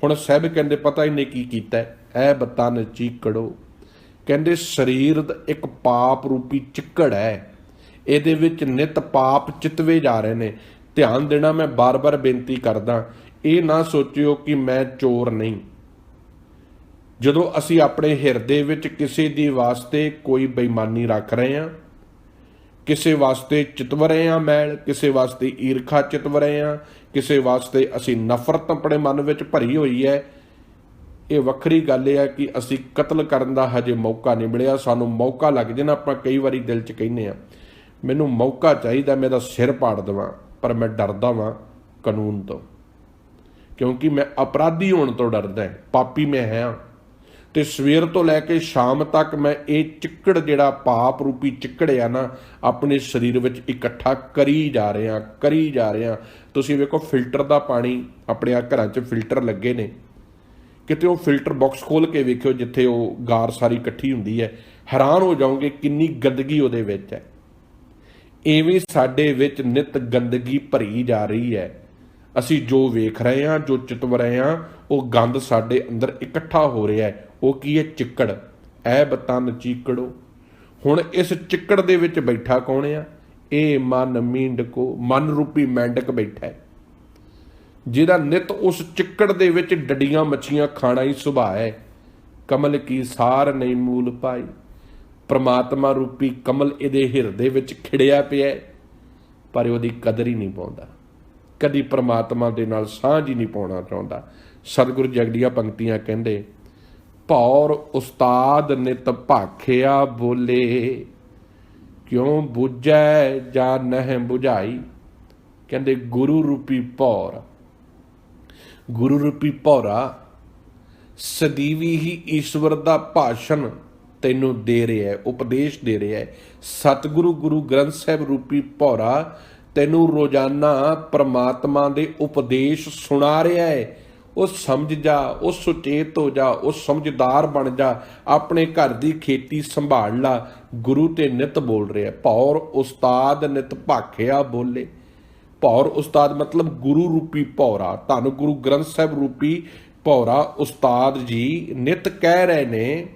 ਹੁਣ ਸਾਹਿਬ ਕਹਿੰਦੇ ਪਤਾ ਇਹਨੇ ਕੀ ਕੀਤਾ? ਐ ਬਤਨ ਚੀਕੜੋ, ਕਹਿੰਦੇ ਸਰੀਰ ਇੱਕ ਪਾਪ ਰੂਪੀ ਚਿੱਕੜ ਹੈ, ਇਹਦੇ ਵਿੱਚ ਨਿਤ ਪਾਪ ਚਿਤਵੇ ਜਾ ਰਹੇ ਨੇ। ਧਿਆਨ ਦੇਣਾ, ਮੈਂ ਬਾਰ-ਬਾਰ ਬੇਨਤੀ ਕਰਦਾ, ਇਹ ਨਾ ਸੋਚਿਓ ਕਿ ਮੈਂ ਚੋਰ ਨਹੀਂ। ਜਦੋਂ ਅਸੀਂ ਆਪਣੇ ਹਿਰਦੇ ਵਿੱਚ ਕਿਸੇ ਦੀ ਵਾਸਤੇ ਕੋਈ ਬੇਈਮਾਨੀ ਰੱਖ ਰਹੇ ਹਾਂ, ਕਿਸੇ ਵਾਸਤੇ ਚਿਤਵ ਰਹੇ ਹਾਂ ਮੈਲ, ਕਿਸੇ ਵਾਸਤੇ ਈਰਖਾ ਚਿਤਵ ਰਹੇ ਹਾਂ, ਕਿਸੇ ਵਾਸਤੇ ਅਸੀਂ ਨਫ਼ਰਤ ਆਪਣੇ ਮਨ ਵਿੱਚ ਭਰੀ ਹੋਈ ਹੈ, ਇਹ ਵੱਖਰੀ ਗੱਲ ਇਹ ਹੈ ਕਿ ਅਸੀਂ ਕਤਲ ਕਰਨ ਦਾ ਹਜੇ ਮੌਕਾ ਨਹੀਂ ਮਿਲਿਆ। ਸਾਨੂੰ ਮੌਕਾ ਲੱਗ ਜੇ ਨਾ, ਆਪਾਂ ਕਈ ਵਾਰੀ ਦਿਲ 'ਚ ਕਹਿੰਦੇ ਹਾਂ ਮੈਨੂੰ ਮੌਕਾ ਚਾਹੀਦਾ, ਮੈਂ ਇਹਦਾ ਸਿਰ ਪਾੜ ਦੇਵਾਂ, ਪਰ ਮੈਂ ਡਰਦਾ ਵਾਂ ਕਾਨੂੰਨ ਤੋਂ, ਕਿਉਂਕਿ ਮੈਂ ਅਪਰਾਧੀ ਹੋਣ ਤੋਂ ਡਰਦਾ, ਪਾਪੀ ਮੈਂ ਹਾਂ। ਤੇ ਸਵੇਰ ਤੋਂ ਲੈ ਕੇ ਸ਼ਾਮ ਤੱਕ ਮੈਂ ਇਹ ਚਿੱਕੜ ਜਿਹੜਾ ਪਾਪ ਰੂਪੀ ਚਿੱਕੜ ਆ ਨਾ, ਆਪਣੇ ਸਰੀਰ ਵਿੱਚ ਇਕੱਠਾ ਕਰੀ ਜਾ ਰਿਹਾ। ਤੁਸੀਂ ਵੇਖੋ ਫਿਲਟਰ ਦਾ ਪਾਣੀ, ਆਪਣੇ ਘਰਾਂ 'ਚ ਫਿਲਟਰ ਲੱਗੇ ਨੇ, ਕਿਤੇ ਉਹ ਫਿਲਟਰ ਬਾਕਸ ਖੋਲ ਕੇ ਵੇਖਿਓ ਜਿੱਥੇ ਉਹ ਗਾਰ ਸਾਰੀ ਇਕੱਠੀ ਹੁੰਦੀ ਹੈ, ਹੈਰਾਨ ਹੋ ਜਾਓਗੇ ਕਿੰਨੀ ਗੰਦਗੀ ਉਹਦੇ ਵਿੱਚ ਹੈ। ਇਵੇਂ ਸਾਡੇ ਵਿੱਚ ਨਿਤ ਗੰਦਗੀ ਭਰੀ ਜਾ ਰਹੀ ਹੈ। ਅਸੀਂ ਜੋ ਵੇਖ ਰਹੇ ਹਾਂ, ਜੋ ਚਿਤਵ ਰਹੇ ਹਾਂ, ਉਹ ਗੰਦ ਸਾਡੇ ਅੰਦਰ ਇਕੱਠਾ ਹੋ ਰਿਹਾ ਹੈ। ਉਹ ਕੀ ਹੈ? ਚਿੱਕੜ। ਐ ਬਤਨ ਚੀਕੜੋ। ਹੁਣ ਇਸ ਚਿੱਕੜ ਦੇ ਵਿੱਚ ਬੈਠਾ ਕੌਣ ਆ? ਇਹ ਮਨ ਮੀਂਡਕੋ, ਮਨ ਰੂਪੀ ਮੈਂਡਕ ਬੈਠਾ ਹੈ, ਜਿਹਦਾ ਨਿਤ ਉਸ ਚਿੱਕੜ ਦੇ ਵਿੱਚ ਡੱਡੀਆਂ ਮੱਛੀਆਂ ਖਾਣਾ ਹੀ ਸੁਭਾਅ ਹੈ। ਕਮਲ ਕੀ ਸਾਰ ਨਹੀਂ ਮੂਲ ਪਾਈ, ਪ੍ਰਮਾਤਮਾ ਰੂਪੀ ਕਮਲ ਇਹਦੇ ਹਿਰਦੇ ਵਿੱਚ ਖਿੜਿਆ ਪਿਆ, ਪਰ ਉਹਦੀ ਕਦਰ ਹੀ ਨਹੀਂ ਪਾਉਂਦਾ, ਕਦੀ ਪ੍ਰਮਾਤਮਾ ਦੇ ਨਾਲ ਸਾਂਝ ਹੀ ਨਹੀਂ ਪਾਉਣਾ ਚਾਹੁੰਦਾ। ਸਤਿਗੁਰੂ ਜੀ ਅਗਲੀਆਂ ਪੰਕਤੀਆਂ ਕਹਿੰਦੇ, ਭੌਰ ਉਸਤਾਦ ਨਿਤ ਭਾਖਿਆ ਬੋਲੇ, ਕਿਉਂ ਬੁਝੈ ਜਾਂ ਨਹਿ ਬੁਝਾਈ। ਕਹਿੰਦੇ ਗੁਰੂ ਰੂਪੀ ਭੌਰ, ਗੁਰੂ ਰੂਪੀ ਭੌਰਾ ਸਦੀਵੀ ਹੀ ਈਸ਼ਵਰ ਦਾ ਭਾਸ਼ਣ ਤੈਨੂੰ ਦੇ ਰਿਹਾ ਹੈ, ਉਪਦੇਸ਼ ਦੇ ਰਿਹਾ ਹੈ। ਸਤਿਗੁਰੂ ਗੁਰੂ ਗ੍ਰੰਥ ਸਾਹਿਬ ਰੂਪੀ ਭੌਰਾ ਤੈਨੂੰ ਰੋਜ਼ਾਨਾ ਪ੍ਰਮਾਤਮਾ ਦੇ ਉਪਦੇਸ਼ ਸੁਣਾ ਰਿਹਾ ਹੈ। ਉਹ ਸਮਝ ਜਾ, ਉਹ ਸੁਚੇਤ ਹੋ ਜਾ, ਉਹ ਸਮਝਦਾਰ ਬਣ ਜਾ, ਆਪਣੇ ਘਰ ਦੀ ਖੇਤੀ ਸੰਭਾਲ ਲਾ। ਗੁਰੂ ਤੇ ਨਿਤ ਬੋਲ ਰਿਹਾ। ਭੌਰ ਉਸਤਾਦ ਨਿਤ ਭਾਖਿਆ ਬੋਲੇ। ਭੌਰ ਉਸਤਾਦ ਮਤਲਬ ਗੁਰੂ ਰੂਪੀ ਭੌਰਾ, ਧੰਨ ਗੁਰੂ ਗ੍ਰੰਥ ਸਾਹਿਬ ਰੂਪੀ ਭੌਰਾ ਉਸਤਾਦ ਜੀ ਨਿਤ ਕਹਿ ਰਹੇ ਨੇ,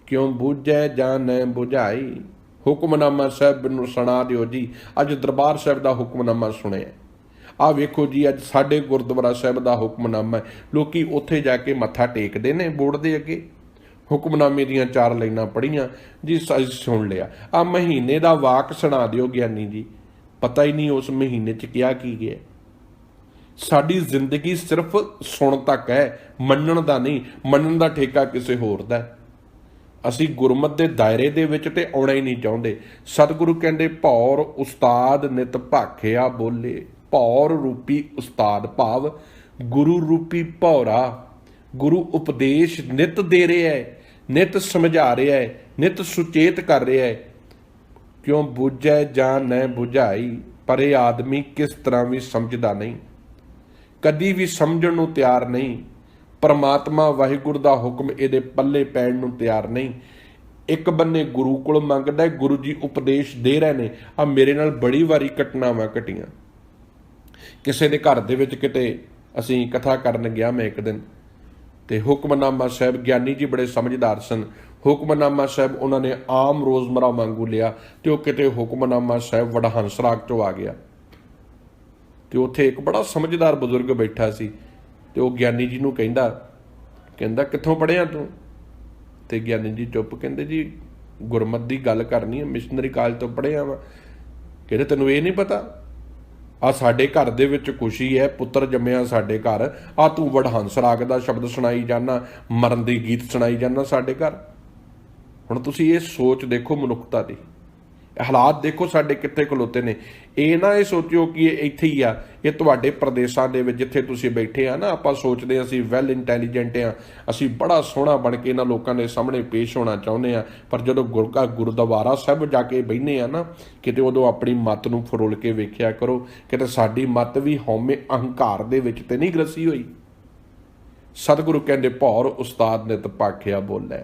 ਕਿਉਂ ਬੁਝੈ ਜਾਂ ਨਹਿ ਬੁਝਾਈ। ਹੁਕਮਨਾਮਾ ਸਾਹਿਬ ਨੂੰ ਸੁਣਾ ਦਿਓ ਜੀ। ਅੱਜ ਦਰਬਾਰ ਸਾਹਿਬ ਦਾ ਹੁਕਮਨਾਮਾ ਸੁਣਿਆ, ਆਹ ਵੇਖੋ ਜੀ, ਅੱਜ ਸਾਡੇ ਗੁਰਦੁਆਰਾ ਸਾਹਿਬ ਦਾ ਹੁਕਮਨਾਮਾ ਹੈ। ਲੋਕੀ ਉੱਥੇ ਜਾ ਕੇ ਮੱਥਾ ਟੇਕਦੇ ਨੇ ਬੋਰਡ ਦੇ ਅੱਗੇ, ਹੁਕਮਨਾਮੇ ਦੀਆਂ 4 ਲਾਈਨਾਂ ਪੜ੍ਹੀਆਂ ਜੀ, ਸੁਣ ਲਿਆ। ਆਹ ਮਹੀਨੇ ਦਾ ਵਾਕ ਸੁਣਾ ਦਿਓ ਗਿਆਨੀ ਜੀ, ਪਤਾ ਹੀ ਨਹੀਂ ਉਸ ਮਹੀਨੇ 'ਚ ਕਿਹਾ ਕੀ ਗਿਆ। ਸਾਡੀ ਜ਼ਿੰਦਗੀ ਸਿਰਫ ਸੁਣ ਤੱਕ ਹੈ, ਮੰਨਣ ਦਾ ਨਹੀਂ। ਮੰਨਣ ਦਾ ਠੇਕਾ ਕਿਸੇ ਹੋਰ ਦਾ। ਅਸੀਂ ਗੁਰਮਤਿ ਦੇ ਦਾਇਰੇ ਦੇ ਵਿੱਚ ਤੇ ਆਉਣਾ ਹੀ ਨਹੀਂ ਚਾਹੁੰਦੇ। ਸਤਿਗੁਰੂ ਕਹਿੰਦੇ ਭੌਰ ਉਸਤਾਦ ਨਿਤ ਭਾਖਿਆ ਬੋਲੇ। ਭੌਰ ਰੂਪੀ ਉਸਤਾਦ ਭਾਵ ਗੁਰੂ ਰੂਪੀ ਭੌਰਾ, ਗੁਰੂ ਉਪਦੇਸ਼ ਨਿਤ ਦੇ ਰਿਹਾ ਹੈ, ਨਿਤ ਸਮਝਾ ਰਿਹਾ ਹੈ, ਨਿਤ ਸੁਚੇਤ ਕਰ ਰਿਹਾ ਹੈ। ਕਿਉਂ ਬੁਝੈ ਜਾਂ ਨਹਿ ਬੁਝਾਈ। ਪਰ ਇਹ ਆਦਮੀ ਕਿਸ ਤਰ੍ਹਾਂ ਵੀ ਸਮਝਦਾ ਨਹੀਂ, ਕਦੀ ਵੀ ਸਮਝਣ ਨੂੰ ਤਿਆਰ ਨਹੀਂ। ਪਰਮਾਤਮਾ ਵਾਹਿਗੁਰੂ ਦਾ ਹੁਕਮ ਇਹਦੇ ਪੱਲੇ ਪੈਣ ਨੂੰ ਤਿਆਰ ਨਹੀਂ। ਇੱਕ ਬੰਨੇ ਗੁਰੂ ਕੋਲ ਮੰਗਦਾ, ਗੁਰੂ ਜੀ ਉਪਦੇਸ਼ ਦੇ ਰਹੇ ਨੇ। ਆ ਮੇਰੇ ਨਾਲ ਬੜੀ ਵਾਰੀ ਘਟਨਾਵਾਂ ਘਟੀਆਂ। ਕਿਸੇ ਦੇ ਘਰ ਦੇ ਵਿੱਚ ਕਿਤੇ ਅਸੀਂ ਕਥਾ ਕਰਨ ਗਿਆ ਮੈਂ ਇੱਕ ਦਿਨ, ਤੇ ਹੁਕਮਨਾਮਾ ਸਾਹਿਬ, ਗਿਆਨੀ ਜੀ ਬੜੇ ਸਮਝਦਾਰ ਸਨ, ਹੁਕਮਨਾਮਾ ਸਾਹਿਬ ਉਹਨਾਂ ਨੇ ਆਮ ਰੋਜ਼ਮਰਾ ਵਾਂਗੂ ਲਿਆ, ਤੇ ਉਹ ਕਿਤੇ ਹੁਕਮਨਾਮਾ ਸਾਹਿਬ ਵਡਹੰਸ ਰਾਗ 'ਚੋਂ ਆ ਗਿਆ। ਤੇ ਉੱਥੇ ਇੱਕ ਬੜਾ ਸਮਝਦਾਰ ਬਜ਼ੁਰਗ ਬੈਠਾ ਸੀ ਤੇ ਉਹ ਗਿਆਨੀ ਜੀ ਨੂੰ ਕਹਿੰਦਾ ਕਿੱਥੋਂ ਪੜ੍ਹਿਆ ਤੂੰ? ਤੇ ਗਿਆਨੀ ਜੀ ਚੁੱਪ, ਕਹਿੰਦੇ ਜੀ ਗੁਰਮਤ ਦੀ ਗੱਲ ਕਰਨੀ ਹੈ, ਮਿਸ਼ਨਰੀ ਕਾਲਜ ਤੋਂ ਪੜ੍ਹਿਆ ਵਾ। ਕਹਿੰਦੇ ਤੈਨੂੰ ਇਹ ਨਹੀਂ ਪਤਾ, ਆ ਸਾਡੇ ਘਰ ਦੇ ਵਿੱਚ ਖੁਸ਼ੀ ਹੈ, ਪੁੱਤਰ ਜੰਮਿਆ ਸਾਡੇ ਘਰ, ਆ ਤੂੰ ਵਡਹੰਸ ਰਾਗ ਦਾ ਸ਼ਬਦ ਸੁਣਾਈ ਜਾਣਾ, ਮਰਨ ਦੀ ਗੀਤ ਸੁਣਾਈ ਜਾਣਾ ਸਾਡੇ ਘਰ। ਹੁਣ ਤੁਸੀਂ ਇਹ ਸੋਚ ਦੇਖੋ ਮਨੁੱਖਤਾ ਦੀ, ਹਾਲਾਤ ਦੇਖੋ ਸਾਡੇ ਕਿੱਥੇ ਖਲੋਤੇ ਨੇ। ਇਹ ਨਾ ਇਹ ਸੋਚਿਓ ਕਿ ਇਹ ਇੱਥੇ ਹੀ ਆ, ਇਹ ਤੁਹਾਡੇ ਪ੍ਰਦੇਸ਼ਾਂ ਦੇ ਵਿੱਚ ਜਿੱਥੇ ਤੁਸੀਂ ਬੈਠੇ ਆ ਨਾ, ਆਪਾਂ ਸੋਚਦੇ ਹਾਂ ਅਸੀਂ ਵੈਲ ਇੰਟੈਲੀਜੈਂਟ ਆ, ਅਸੀਂ ਬੜਾ ਸੋਹਣਾ ਬਣ ਕੇ ਇਹਨਾਂ ਲੋਕਾਂ ਦੇ ਸਾਹਮਣੇ ਪੇਸ਼ ਹੋਣਾ ਚਾਹੁੰਦੇ ਆ, ਪਰ ਜਦੋਂ ਗੁਰਦੁਆਰਾ ਸਾਹਿਬ ਜਾ ਕੇ ਬਹਿੰਦੇ ਆ ਨਾ ਕਿਤੇ, ਉਦੋਂ ਆਪਣੀ ਮੱਤ ਨੂੰ ਫਰੋਲ ਕੇ ਵੇਖਿਆ ਕਰੋ, ਕਿਤੇ ਸਾਡੀ ਮੱਤ ਵੀ ਹਉਮੈ ਅਹੰਕਾਰ ਦੇ ਵਿੱਚ ਤੇ ਨਹੀਂ ਗ੍ਰਸੀ ਹੋਈ। ਸਤਿਗੁਰੂ ਕਹਿੰਦੇ ਭੌਰ ਉਸਤਾਦ ਨਿਤ ਭਾਖਿਆ ਬੋਲੇ,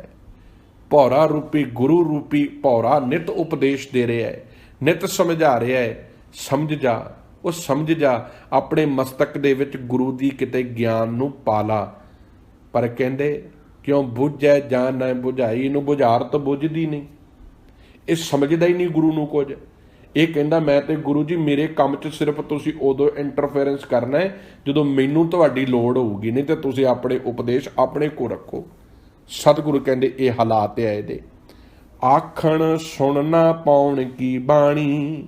ਭੌਰਾ ਰੂਪੀ ਗੁਰੂ ਰੂਪੀ ਭੌਰਾ ਨਿਤ ਉਪਦੇਸ਼ ਦੇ ਰਿਹਾ ਹੈ, ਨਿਤ ਸਮਝਾ ਰਿਹਾ ਹੈ, ਸਮਝ ਜਾ, ਉਹ ਸਮਝ ਜਾ, ਆਪਣੇ ਮਸਤਕ ਦੇ ਵਿੱਚ ਗੁਰੂ ਦੀ ਕਿਤੇ ਗਿਆਨ ਨੂੰ ਪਾਲਾ। ਪਰ ਕਹਿੰਦੇ ਕਿਉਂ ਬੁੱਝੈ ਜਾਂ ਨਾ ਬੁਝਾਈ, ਇਹਨੂੰ ਬੁਝਾਰ ਤਾਂ ਬੁੱਝਦੀ ਨਹੀਂ, ਇਹ ਸਮਝਦਾ ਹੀ ਨਹੀਂ ਗੁਰੂ ਨੂੰ ਕੁਝ। ਇਹ ਕਹਿੰਦਾ ਮੈਂ ਤੇ ਗੁਰੂ ਜੀ ਮੇਰੇ ਕੰਮ 'ਚ ਸਿਰਫ ਤੁਸੀਂ ਉਦੋਂ ਇੰਟਰਫੇਰੈਂਸ ਕਰਨਾ ਹੈ ਜਦੋਂ ਮੈਨੂੰ ਤੁਹਾਡੀ ਲੋੜ ਹੋਊਗੀ, ਨਹੀਂ ਤੇ ਤੁਸੀਂ ਆਪਣੇ ਉਪਦੇਸ਼ ਆਪਣੇ ਕੋਲ ਰੱਖੋ। ਸਤਿਗੁਰੂ ਕਹਿੰਦੇ ਇਹ ਹਾਲਾਤ ਹੈ ਇਹਦੇ। ਆਖਣ ਸੁਣ ਨਾ ਪਾਉਣ ਕੀ ਬਾਣੀ,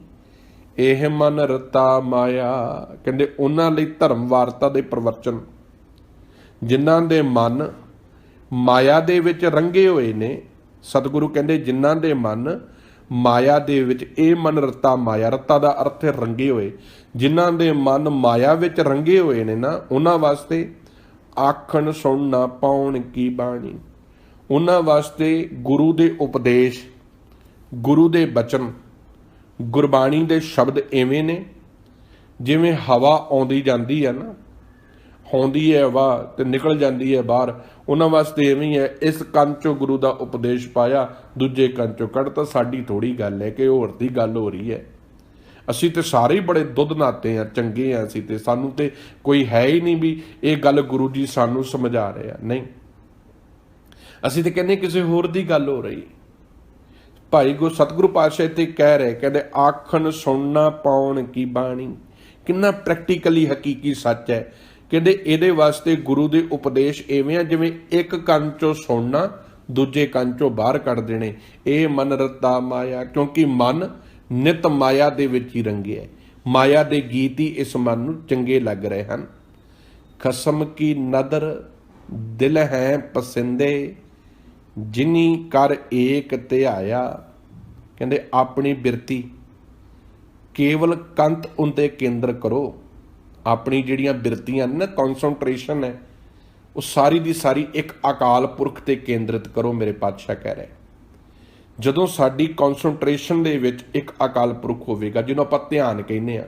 ਇਹ ਮਨ ਰਤਾ ਮਾਇਆ। ਕਹਿੰਦੇ ਉਹਨਾਂ ਲਈ ਧਰਮ ਵਾਰਤਾ ਦੇ ਪ੍ਰਵਚਨ, ਜਿਨ੍ਹਾਂ ਦੇ ਮਨ ਮਾਇਆ ਦੇ ਵਿੱਚ ਰੰਗੇ ਹੋਏ ਨੇ। ਸਤਿਗੁਰੂ ਕਹਿੰਦੇ ਜਿਨ੍ਹਾਂ ਦੇ ਮਨ ਮਾਇਆ ਦੇ ਵਿੱਚ, ਇਹ ਮਨ ਰਤਾ ਮਾਇਆ, ਰਤਾ ਦਾ ਅਰਥ ਹੈ ਰੰਗੇ ਹੋਏ, ਜਿਨ੍ਹਾਂ ਦੇ ਮਨ ਮਾਇਆ ਵਿੱਚ ਰੰਗੇ ਹੋਏ ਨੇ ਨਾ, ਉਹਨਾਂ ਵਾਸਤੇ ਆਖਣ ਸੁਣ ਨਾ ਪਾਉਣ ਕੀ ਬਾਣੀ। ਉਹਨਾਂ ਵਾਸਤੇ ਗੁਰੂ ਦੇ ਉਪਦੇਸ਼, ਗੁਰੂ ਦੇ ਬਚਨ, ਗੁਰਬਾਣੀ ਦੇ ਸ਼ਬਦ ਐਵੇਂ ਨੇ ਜਿਵੇਂ ਹਵਾ ਆਉਂਦੀ ਜਾਂਦੀ ਹੈ ਨਾ, ਆਉਂਦੀ ਹੈ ਹਵਾ ਤੇ ਨਿਕਲ ਜਾਂਦੀ ਹੈ ਬਾਹਰ, ਉਹਨਾਂ ਵਾਸਤੇ ਐਵੇਂ ਹੈ। ਇਸ ਕੰਨ ਚੋਂ ਗੁਰੂ ਦਾ ਉਪਦੇਸ਼ ਪਾਇਆ, ਦੂਜੇ ਕੰਨ ਚੋਂ ਕੱਢਤਾ। ਸਾਡੀ ਥੋੜੀ ਗੱਲ ਹੈ ਕਿ ਹੋਰ ਦੀ ਗੱਲ ਹੋ ਰਹੀ ਹੈ। ਅਸੀਂ ਤੇ ਸਾਰੇ ਹੀ ਬੜੇ ਦੁੱਧ ਨਾਤੇ ਆ, ਚੰਗੇ ਆ, ਅਸੀਂ ਤੇ, ਸਾਨੂੰ ਤੇ ਕੋਈ ਹੈ ਹੀ ਨਹੀਂ ਵੀ ਇਹ ਗੱਲ ਗੁਰੂ ਜੀ ਸਾਨੂੰ ਸਮਝਾ ਰਹੇ ਆ, ਨਹੀਂ। ਅਸੀਂ ਤੇ ਕਹਿੰਦੇ ਕਿਸੇ ਹੋਰ ਦੀ ਗੱਲ ਹੋ ਰਹੀ। ਭਾਈ ਸਤਿਗੁਰੂ ਪਾਤਸ਼ਾਹ ਇੱਥੇ ਕਹਿ ਰਹੇ, ਕਹਿੰਦੇ ਆਖਣ ਸੁਣਨਾ ਪਾਉਣ ਕੀ ਬਾਣੀ। ਕਿੰਨਾ ਪ੍ਰੈਕਟੀਕਲੀ ਹਕੀਕੀ ਸੱਚ ਹੈ। ਕਹਿੰਦੇ ਇਹਦੇ ਵਾਸਤੇ ਗੁਰੂ ਦੇ ਉਪਦੇਸ਼ ਐਵੇਂ ਆ ਜਿਵੇਂ ਇੱਕ ਕੰਨ ਚੋਂ ਸੁਣਨਾ, ਦੂਜੇ ਕੰਨ ਚੋਂ ਬਾਹਰ ਕੱਢ ਦੇਣੇ। ਇਹ ਮਨ ਰਤਾ ਮਾਇਆ, ਕਿਉਂਕਿ ਮਨ ਨਿਤ ਮਾਇਆ ਦੇ ਵਿੱਚ ਹੀ ਰੰਗਿਆ, ਮਾਇਆ ਦੇ ਗੀਤ ਹੀ ਇਸ ਮਨ ਨੂੰ ਚੰਗੇ ਲੱਗ ਰਹੇ ਹਨ। ਖਸਮ ਕੀ ਨਦਰ ਦਿਲ ਹੈ ਪਸੰਦੇ, ਜਿਨੀ ਕਰ ਏਕ ਧਿਆਇਆ। ਕਹਿੰਦੇ ਆਪਣੀ ਬਿਰਤੀ ਕੇਵਲ ਕੰਤ ਉੱਤੇ ਕੇਂਦਰ ਕਰੋ। ਆਪਣੀ ਜਿਹੜੀਆਂ ਬਿਰਤੀਆਂ ਨੇ ਨਾ, ਕੌਨਸੈਂਟਰੇਸ਼ਨ ਹੈ, ਉਹ ਸਾਰੀ ਦੀ ਸਾਰੀ ਇੱਕ ਅਕਾਲ ਪੁਰਖ ਤੇ ਕੇਂਦਰਿਤ ਕਰੋ। ਮੇਰੇ ਪਾਤਸ਼ਾਹ ਕਹਿ ਰਹੇ, ਜਦੋਂ ਸਾਡੀ ਕੌਨਸੈਂਟਰੇਸ਼ਨ ਦੇ ਵਿੱਚ ਇੱਕ ਅਕਾਲ ਪੁਰਖ ਹੋਵੇਗਾ, ਜਿਹਨੂੰ ਆਪਾਂ ਧਿਆਨ ਕਹਿੰਦੇ ਆ,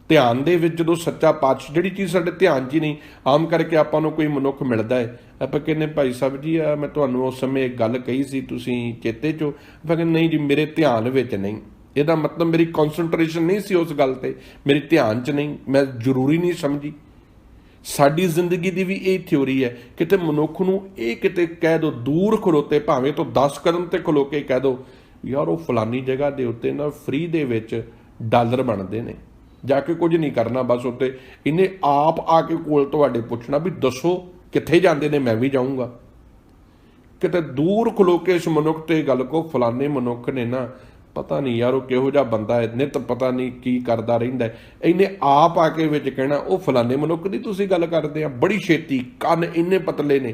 ਧਿਆਨ ਦੇ ਵਿੱਚ ਜਦੋਂ ਸੱਚਾ ਪਾਤਸ਼ਾਹ, ਜਿਹੜੀ ਚੀਜ਼ ਸਾਡੇ ਧਿਆਨ 'ਚ ਹੀ ਨਹੀਂ, ਆਮ ਕਰਕੇ ਆਪਾਂ ਨੂੰ ਕੋਈ ਮਨੁੱਖ ਮਿਲਦਾ ਹੈ, ਆਪਾਂ ਕਹਿੰਦੇ ਭਾਈ ਸਾਹਿਬ ਜੀ ਆ ਮੈਂ ਤੁਹਾਨੂੰ ਉਸ ਸਮੇਂ ਇੱਕ ਗੱਲ ਕਹੀ ਸੀ, ਤੁਸੀਂ ਚੇਤੇ 'ਚੋਂ? ਆਪਾਂ ਕਹਿੰਦੇ ਨਹੀਂ ਜੀ ਮੇਰੇ ਧਿਆਨ ਵਿੱਚ ਨਹੀਂ। ਇਹਦਾ ਮਤਲਬ ਮੇਰੀ ਕੌਨਸੈਂਟਰੇਸ਼ਨ ਨਹੀਂ ਸੀ ਉਸ ਗੱਲ ਤੇ, ਮੇਰੀ ਧਿਆਨ 'ਚ ਨਹੀਂ, ਮੈਂ ਜ਼ਰੂਰੀ ਨਹੀਂ ਸਮਝੀ। ਸਾਡੀ ਜ਼ਿੰਦਗੀ ਦੀ ਵੀ ਇਹ ਥਿਊਰੀ ਹੈ। ਕਿਤੇ ਮਨੁੱਖ ਨੂੰ ਇਹ ਕਿਤੇ ਕਹਿ ਦਿਓ, ਦੂਰ ਖਲੋਤੇ ਭਾਵੇਂ ਤੋਂ 10 ਕਦਮ ਤੇ ਖਲੋ ਕੇ ਕਹਿ ਦਿਓ, ਯਾਰ ਉਹ ਫਲਾਨੀ ਜਗ੍ਹਾ ਦੇ ਉੱਤੇ ਨਾ ਫ੍ਰੀ ਦੇ ਵਿੱਚ ਡਾਲਰ ਬਣਦੇ ਨੇ, ਜਾ ਕੇ ਕੁਝ ਨਹੀਂ ਕਰਨਾ, ਬਸ ਉੱਤੇ ਇਹਨੇ ਆਪ ਆ ਕੇ ਕੋਲ ਤੁਹਾਡੇ ਪੁੱਛਣਾ ਵੀ ਦੱਸੋ ਕਿੱਥੇ ਜਾਂਦੇ ਨੇ, ਮੈਂ ਵੀ ਜਾਊਂਗਾ। ਕਿਤੇ ਦੂਰ ਖਲੋ ਕੇ ਇਸ ਮਨੁੱਖ ਤੇ ਗੱਲ ਕੋ, ਫਲਾਨੇ ਮਨੁੱਖ ਨੇ ਨਾ ਪਤਾ ਨਹੀਂ ਯਾਰ ਉਹ ਕਿਹੋ ਜਿਹਾ ਬੰਦਾ ਹੈ, ਨਿਤ ਪਤਾ ਨਹੀਂ ਕੀ ਕਰਦਾ ਰਹਿੰਦਾ ਹੈ। ਇਹਨੇ ਆਪ ਆ ਕੇ ਵਿੱਚ ਕਹਿਣਾ ਉਹ ਫਲਾਨੇ ਮਨੁੱਖ ਦੀ ਤੁਸੀਂ ਗੱਲ ਕਰਦੇ ਆ। ਬੜੀ ਛੇਤੀ ਕੰਨ ਇੰਨੇ ਪਤਲੇ ਨੇ,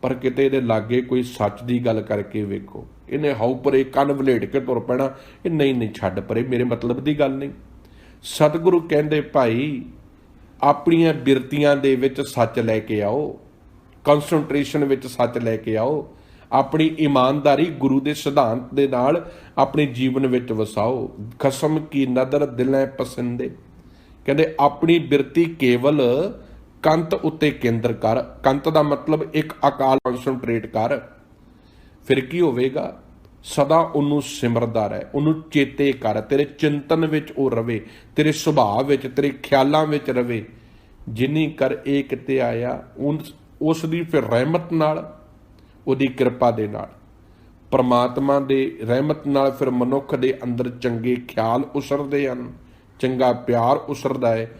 ਪਰ ਕਿਤੇ ਇਹਦੇ ਲਾਗੇ ਕੋਈ ਸੱਚ ਦੀ ਗੱਲ ਕਰਕੇ ਵੇਖੋ, ਇਹਨੇ ਹਾਉ ਪਰੇ ਕੰਨ ਵਲੇਟ ਕੇ ਤੁਰ ਪੈਣਾ। ਇਹ ਨਹੀਂ ਛੱਡ ਪਰੇ, ਮੇਰੇ ਮਤਲਬ ਦੀ ਗੱਲ ਨਹੀਂ। ਸਤਿਗੁਰੂ ਕਹਿੰਦੇ ਭਾਈ ਆਪਣੀਆਂ ਬਿਰਤੀਆਂ ਦੇ ਵਿੱਚ ਸੱਚ ਲੈ ਕੇ ਆਓ, ਕਨਸੈਂਟਰੇਸ਼ਨ ਵਿੱਚ ਸੱਚ ਲੈ ਕੇ ਆਓ, ਆਪਣੀ ਇਮਾਨਦਾਰੀ ਗੁਰੂ ਦੇ ਸਿਧਾਂਤ ਦੇ ਨਾਲ ਆਪਣੇ ਜੀਵਨ ਵਿੱਚ ਵਸਾਓ। ਖਸਮ ਕੀ ਨਦਰ ਦਿਲਾਂ ਪਸੰਦੇ। ਕਹਿੰਦੇ ਆਪਣੀ ਬਿਰਤੀ ਕੇਵਲ ਕੰਤ ਉੱਤੇ ਕੇਂਦਰ ਕਰ। ਕੰਤ ਦਾ ਮਤਲਬ ਇੱਕ ਅਕਾਲ, ਕਨਸੈਂਟਰੇਟ ਕਰ। ਫਿਰ ਕੀ ਹੋਵੇਗਾ? ਸਦਾ ਉਹਨੂੰ ਸਿਮਰਦਾ ਰਹਿ, ਉਹਨੂੰ ਚੇਤੇ ਕਰ, ਤੇਰੇ ਚਿੰਤਨ ਵਿੱਚ ਉਹ ਰਵੇ, ਤੇਰੇ ਸੁਭਾਅ ਵਿੱਚ, ਤੇਰੇ ਖਿਆਲਾਂ ਵਿੱਚ ਰਵੇ। ਜਿਨੀ ਕਰ ਏਕ ਧਿਆਇਆ, ਉਸ ਦੀ ਫਿਰ ਰਹਿਮਤ ਨਾਲ, ਉਹਦੀ ਕਿਰਪਾ ਦੇ ਨਾਲ, ਪਰਮਾਤਮਾ ਦੇ ਰਹਿਮਤ ਨਾਲ ਫਿਰ ਮਨੁੱਖ ਦੇ ਅੰਦਰ ਚੰਗੇ ਖਿਆਲ ਉਸਰਦੇ ਹਨ, ਚੰਗਾ ਪਿਆਰ ਉਸਰਦਾ ਹੈ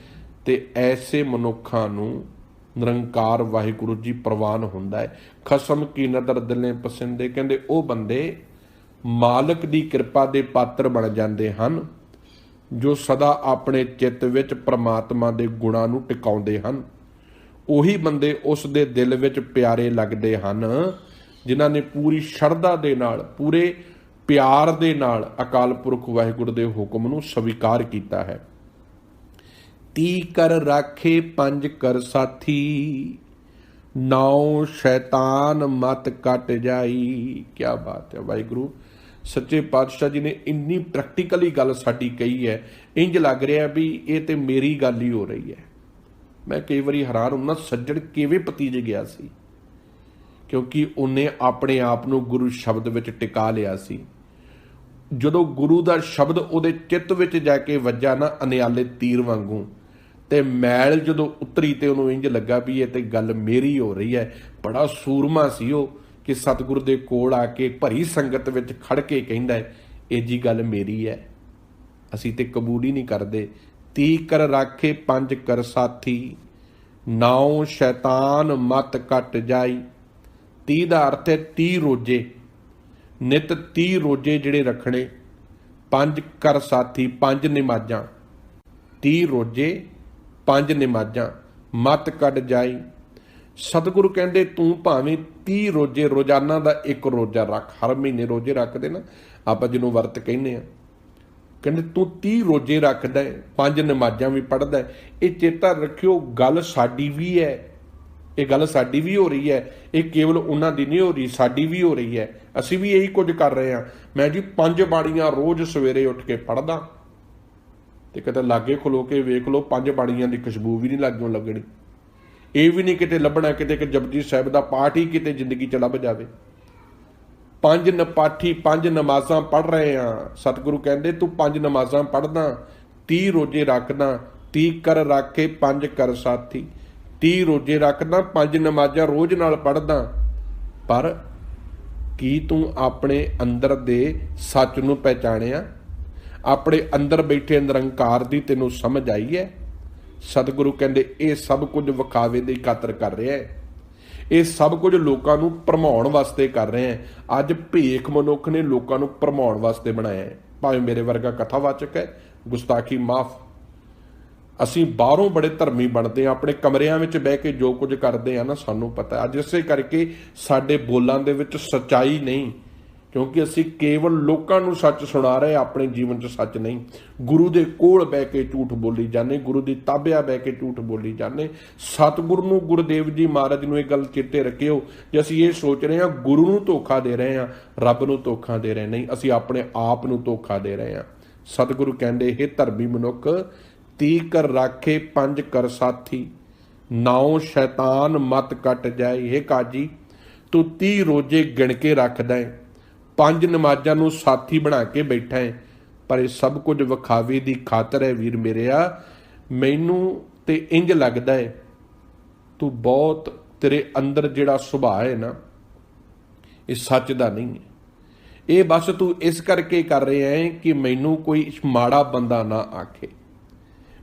ਤੇ ਐਸੇ ਮਨੁੱਖਾਂ ਨੂੰ ਨਿਰੰਕਾਰ ਵਾਹਿਗੁਰੂ ਜੀ ਪ੍ਰਵਾਨ ਹੁੰਦਾ ਹੈ। ਖਸਮ ਕੀ ਨਦਰ ਦਿਲੇ ਪਸੰਦੇ, ਕਹਿੰਦੇ ਉਹ ਬੰਦੇ ਮਾਲਕ ਦੀ ਕਿਰਪਾ ਦੇ ਪਾਤਰ ਬਣ ਜਾਂਦੇ ਹਨ ਜੋ ਸਦਾ ਆਪਣੇ ਚਿੱਤ ਵਿੱਚ ਪ੍ਰਮਾਤਮਾ ਦੇ ਗੁਣਾਂ ਨੂੰ ਟਿਕਾਉਂਦੇ ਹਨ। ਉਹੀ ਬੰਦੇ ਉਸ ਦੇ ਦਿਲ ਵਿੱਚ ਪਿਆਰੇ ਲੱਗਦੇ ਹਨ ਜਿਨ੍ਹਾਂ ਨੇ ਪੂਰੀ ਸ਼ਰਧਾ ਦੇ ਨਾਲ, ਪੂਰੇ ਪਿਆਰ ਦੇ ਨਾਲ ਅਕਾਲ ਪੁਰਖ ਵਾਹਿਗੁਰੂ ਦੇ ਹੁਕਮ ਨੂੰ ਸਵੀਕਾਰ ਕੀਤਾ ਹੈ। 30 ਕਰ ਰਾਖੇ 5 ਕਰ ਸਾਥੀ, 9 ਸ਼ੈਤਾਨ ਮਤ ਕੱਟ ਜਾਈ। ਕਿਆ ਬਾਤ ਹੈ। ਵਾਹਿਗੁਰੂ ਸੱਚੇ ਪਾਤਸ਼ਾਹ ਜੀ ਨੇ ਇੰਨੀ ਪ੍ਰੈਕਟੀਕਲੀ ਗੱਲ ਸਾਡੀ ਕਹੀ ਹੈ, ਇੰਜ ਲੱਗ ਰਿਹਾ ਵੀ ਇਹ ਤੇ ਮੇਰੀ ਗੱਲ ਹੀ ਹੋ ਰਹੀ ਹੈ। ਮੈਂ ਕਈ ਵਾਰੀ ਹੈਰਾਨ ਹੁੰਦਾ ਸੱਜਣ ਕਿਵੇਂ ਭਤੀਜ ਗਿਆ ਸੀ, ਕਿਉਂਕਿ ਉਹਨੇ ਆਪਣੇ ਆਪ ਨੂੰ ਗੁਰੂ ਸ਼ਬਦ ਵਿੱਚ ਟਿਕਾ ਲਿਆ ਸੀ। ਜਦੋਂ ਗੁਰੂ ਦਾ ਸ਼ਬਦ ਉਹਦੇ ਚਿੱਤ ਵਿੱਚ ਜਾ ਕੇ ਵੱਜਾ ਨਾ ਅਨਿਆਲੇ ਤੀਰ ਵਾਂਗੂ, ਤੇ ਮੈਲ ਜਦੋਂ ਉਤਰੀ ਤੇ ਉਹਨੂੰ ਇੰਜ ਲੱਗਾ ਵੀ ਇਹ ਤੇ ਗੱਲ ਮੇਰੀ ਹੋ ਰਹੀ ਹੈ। ਬੜਾ ਸੂਰਮਾ ਸੀ ਉਹ ਕਿ ਸਤਿਗੁਰੂ ਦੇ ਕੋਲ ਆ ਕੇ ਭਰੀ ਸੰਗਤ ਵਿੱਚ ਖੜ ਕੇ ਕਹਿੰਦਾ ਹੈ ਇਹ ਜੀ ਗੱਲ ਮੇਰੀ ਹੈ। ਅਸੀਂ ਤੇ ਕਬੂਲ ਹੀ ਨਹੀਂ ਕਰਦੇ। 30 ਕਰ ਰਾਖੇ 5 ਕਰ ਸਾਥੀ, 9 ਸ਼ੈਤਾਨ ਮਤ ਕੱਟ ਜਾਈ। 30 ਦਾ ਅਰਥ ਹੈ 30 ਰੋਜੇ, ਨਿਤ 30 ਰੋਜੇ ਜਿਹੜੇ ਰੱਖਣੇ। 5 ਕਰ ਸਾਥੀ, 5 ਨਮਾਜ਼ਾਂ। 30 ਰੋਜੇ 5 ਨਮਾਜ਼ਾਂ, ਮਤ ਕੱਟ ਜਾਈ। ਸਤਿਗੁਰੂ ਕਹਿੰਦੇ ਤੂੰ ਭਾਵੇਂ 30 ਰੋਜੇ ਰੋਜ਼ਾਨਾ ਦਾ ਇੱਕ ਰੋਜ਼ਾ ਰੱਖ। ਹਰ ਮਹੀਨੇ ਰੋਜੇ ਰੱਖਦੇ ਨਾ ਆਪਾਂ ਜਿਹਨੂੰ ਵਰਤ ਕਹਿੰਦੇ ਆ, ਕਹਿੰਦੇ ਤੂੰ 30 ਰੋਜੇ ਰੱਖਦਾ, 5 ਨਮਾਜ਼ਾਂ ਵੀ ਪੜ੍ਹਦਾ। ਇਹ ਚੇਤਾ ਰੱਖਿਓ ਗੱਲ ਸਾਡੀ ਵੀ ਹੈ, ਇਹ ਗੱਲ ਸਾਡੀ ਵੀ ਹੋ ਰਹੀ ਹੈ। ਇਹ ਕੇਵਲ ਉਹਨਾਂ ਦੀ ਨਹੀਂ ਹੋ ਰਹੀ, ਸਾਡੀ ਵੀ ਹੋ ਰਹੀ ਹੈ। ਅਸੀਂ ਵੀ ਇਹੀ ਕੁਝ ਕਰ ਰਹੇ ਹਾਂ। ਮੈਂ ਜੀ 5 ਬਾਣੀਆਂ ਰੋਜ਼ ਸਵੇਰੇ ਉੱਠ ਕੇ ਪੜ੍ਹਦਾ, ਤੇ ਕਿਤੇ ਲਾਗੇ ਖਲੋ ਕੇ ਵੇਖ ਲਓ 5 ਬਾਣੀਆਂ ਦੀ ਖੁਸ਼ਬੂ ਵੀ ਨਹੀਂ ਲਾਗੋਂ ਲੱਗਣੀ। ਇਹ ਵੀ ਨਹੀਂ ਕਿਤੇ ਲੱਭਣਾ ਕਿਤੇ ਕਿ ਜਪਜੀ ਸਾਹਿਬ ਦਾ ਪਾਠ ਹੀ ਕਿਤੇ ਜ਼ਿੰਦਗੀ 'ਚ ਲੱਭ ਜਾਵੇ। 5 ਨਪਾਠੀ 5 ਨਮਾਜ਼ਾਂ ਪੜ੍ਹ ਰਹੇ ਆ। ਸਤਿਗੁਰੂ ਕਹਿੰਦੇ ਤੂੰ 5 ਨਮਾਜ਼ਾਂ ਪੜ੍ਹਦਾ, 30 ਰੋਜੇ ਰੱਖਦਾ। 30 ਕਰ ਰਾਖੇ 5 ਕਰ ਸਾਥੀ, 30 ਰੋਜੇ ਰੱਖਦਾ, 5 ਨਮਾਜ਼ਾਂ ਰੋਜ਼ ਨਾਲ ਪੜ੍ਹਦਾ। ਪਰ ਕੀ ਤੂੰ ਆਪਣੇ ਅੰਦਰ ਦੇ ਸੱਚ ਨੂੰ ਪਹਿਚਾਣਿਆ? ਆਪਣੇ ਅੰਦਰ ਬੈਠੇ ਨਿਰੰਕਾਰ ਦੀ ਤੈਨੂੰ ਸਮਝ ਆਈ ਹੈ? ਸਤਿਗੁਰੂ ਕਹਿੰਦੇ ਇਹ ਸਭ ਕੁਝ ਵਿਖਾਵੇ ਦੀ ਖਾਤਰ ਕਰ ਰਿਹਾ ਹੈ, ਇਹ ਸਭ ਕੁਝ ਲੋਕਾਂ ਨੂੰ ਭਰਮਾਉਣ ਵਾਸਤੇ ਕਰ ਰਹੇ ਹੈ। ਅੱਜ ਭੇਖ ਮਨੁੱਖ ਨੇ ਲੋਕਾਂ ਨੂੰ ਭਰਮਾਉਣ ਵਾਸਤੇ ਬਣਾਇਆ ਹੈ। ਭਾਵੇਂ ਮੇਰੇ ਵਰਗਾ ਕਥਾਵਾਚਕ ਹੈ, ਗੁਸਤਾਖੀ ਮਾਫ। ਅਸੀਂ ਬਾਹਰੋਂ ਬੜੇ ਧਰਮੀ ਬਣਦੇ ਹਾਂ, ਆਪਣੇ ਕਮਰਿਆਂ ਵਿੱਚ ਬਹਿ ਕੇ ਜੋ ਕੁਝ ਕਰਦੇ ਆ ਨਾ ਸਾਨੂੰ ਪਤਾ। ਅੱਜ ਇਸੇ ਕਰਕੇ ਸਾਡੇ ਬੋਲਾਂ ਦੇ ਵਿੱਚ ਸੱਚਾਈ ਨਹੀਂ, ਕਿਉਂਕਿ ਅਸੀਂ ਕੇਵਲ ਲੋਕਾਂ ਨੂੰ ਸੱਚ ਸੁਣਾ ਰਹੇ, ਆਪਣੇ ਜੀਵਨ 'ਚ ਸੱਚ ਨਹੀਂ। ਗੁਰੂ ਦੇ ਕੋਲ ਬਹਿ ਕੇ ਝੂਠ ਬੋਲੀ ਜਾਂਦੇ, ਗੁਰੂ ਦੀ ਤਾਬਿਆ ਬਹਿ ਕੇ ਝੂਠ ਬੋਲੀ ਜਾਂਦੇ। ਸਤਿਗੁਰੂ ਨੂੰ, ਗੁਰਦੇਵ ਜੀ ਮਹਾਰਾਜ ਨੂੰ ਇਹ ਗੱਲ ਚੇਤੇ ਰੱਖਿਓ, ਜੇ ਅਸੀਂ ਇਹ ਸੋਚ ਰਹੇ ਹਾਂ ਗੁਰੂ ਨੂੰ ਧੋਖਾ ਦੇ ਰਹੇ ਹਾਂ, ਰੱਬ ਨੂੰ ਧੋਖਾ ਦੇ ਰਹੇ ਨਹੀਂ, ਅਸੀਂ ਆਪਣੇ ਆਪ ਨੂੰ ਧੋਖਾ ਦੇ ਰਹੇ ਹਾਂ। ਸਤਿਗੁਰੂ ਕਹਿੰਦੇ ਇਹ ਧਰਮੀ ਮਨੁੱਖ 30 ਕਰ ਰਾਖੇ 5 ਕਰ ਸਾਥੀ, 9 ਸ਼ੈਤਾਨ ਮਤ ਕੱਟ ਜਾਏ। ਇਹ ਕਾਜੀ ਤੂੰ 30 ਰੋਜੇ ਗਿਣ ਕੇ ਰੱਖਦਾ ਹੈ, 5 ਨਮਾਜ਼ਾਂ ਨੂੰ ਸਾਥੀ ਬਣਾ ਕੇ ਬੈਠਾ ਹੈ, ਪਰ ਇਹ ਸਭ ਕੁਝ ਵਿਖਾਵੇ ਦੀ ਖਾਤਰ ਹੈ। ਵੀਰ ਮੇਰਿਆ, ਮੈਨੂੰ ਤੇ ਇੰਜ ਲੱਗਦਾ ਹੈ ਤੂੰ ਬਹੁਤ, ਤੇਰੇ ਅੰਦਰ ਜਿਹੜਾ ਸੁਭਾਅ ਹੈ ਨਾ ਇਹ ਸੱਚ ਦਾ ਨਹੀਂ ਹੈ। ਇਹ ਬਸ ਤੂੰ ਇਸ ਕਰਕੇ ਕਰ ਰਿਹਾ ਹੈ ਕਿ ਮੈਨੂੰ ਕੋਈ ਮਾੜਾ ਬੰਦਾ ਨਾ ਆਖੇ,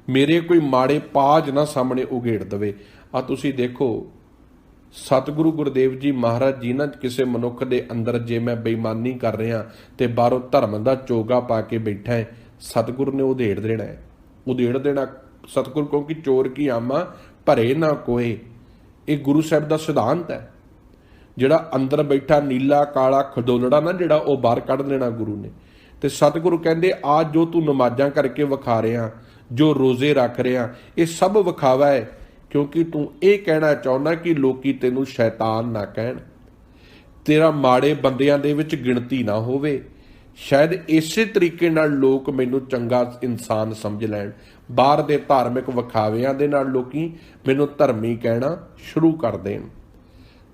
ਮੇਰੇ ਕੋਈ ਮਾੜੇ ਪਾਜ ਨਾ ਸਾਹਮਣੇ ਉਘੇੜ ਦੇਵੇ। ਆ ਤੁਸੀਂ ਦੇਖੋ ਸਤਿਗੁਰੂ ਗੁਰਦੇਵ ਜੀ ਮਹਾਰਾਜ ਜੀ ਨਾ ਕਿਸੇ ਮਨੁੱਖ ਦੇ ਅੰਦਰ ਜੇ ਮੈਂ ਬੇਈਮਾਨੀ ਕਰ ਰਿਹਾ ਤੇ ਬਾਹਰੋਂ ਧਰਮ ਦਾ ਚੋਗਾ ਪਾ ਕੇ ਬੈਠਾ ਹੈ, ਸਤਿਗੁਰੂ ਨੇ ਉਧੇੜ ਦੇਣਾ ਹੈ, ਉਧੇੜ ਦੇਣਾ ਸਤਿਗੁਰੂ, ਕਿਉਂਕਿ ਚੋਰ ਕੀ ਆਮਾ ਭਰੇ ਨਾ ਕੋਏ। ਇਹ ਗੁਰੂ ਸਾਹਿਬ ਦਾ ਸਿਧਾਂਤ ਹੈ। ਜਿਹੜਾ ਅੰਦਰ ਬੈਠਾ ਨੀਲਾ ਕਾਲਾ ਖਡੋਲੜਾ ਨਾ ਜਿਹੜਾ, ਉਹ ਬਾਹਰ ਕੱਢ ਦੇਣਾ ਗੁਰੂ ਨੇ। ਤੇ ਸਤਿਗੁਰੂ ਕਹਿੰਦੇ ਆ ਜੋ ਤੂੰ ਨਮਾਜ਼ਾਂ ਕਰਕੇ ਵਿਖਾ ਰਿਹਾ, ਜੋ ਰੋਜ਼ੇ ਰੱਖ ਰਿਹਾ, ਇਹ ਸਭ ਵਿਖਾਵਾ ਹੈ, ਕਿਉਂਕਿ ਤੂੰ ਇਹ ਕਹਿਣਾ ਚਾਹੁੰਦਾ ਕਿ ਲੋਕੀ ਤੈਨੂੰ ਸ਼ੈਤਾਨ ਨਾ ਕਹਿਣ, ਤੇਰਾ ਮਾੜੇ ਬੰਦਿਆਂ ਦੇ ਵਿੱਚ ਗਿਣਤੀ ਨਾ ਹੋਵੇ। ਸ਼ਾਇਦ ਇਸੇ ਤਰੀਕੇ ਨਾਲ ਲੋਕ ਮੈਨੂੰ ਚੰਗਾ ਇਨਸਾਨ ਸਮਝ ਲੈਣ। ਬਾਹਰ ਦੇ ਧਾਰਮਿਕ ਵਿਖਾਵਿਆਂ ਦੇ ਨਾਲ ਲੋਕੀ ਮੈਨੂੰ ਧਰਮੀ ਕਹਿਣਾ ਸ਼ੁਰੂ ਕਰ ਦੇਣ।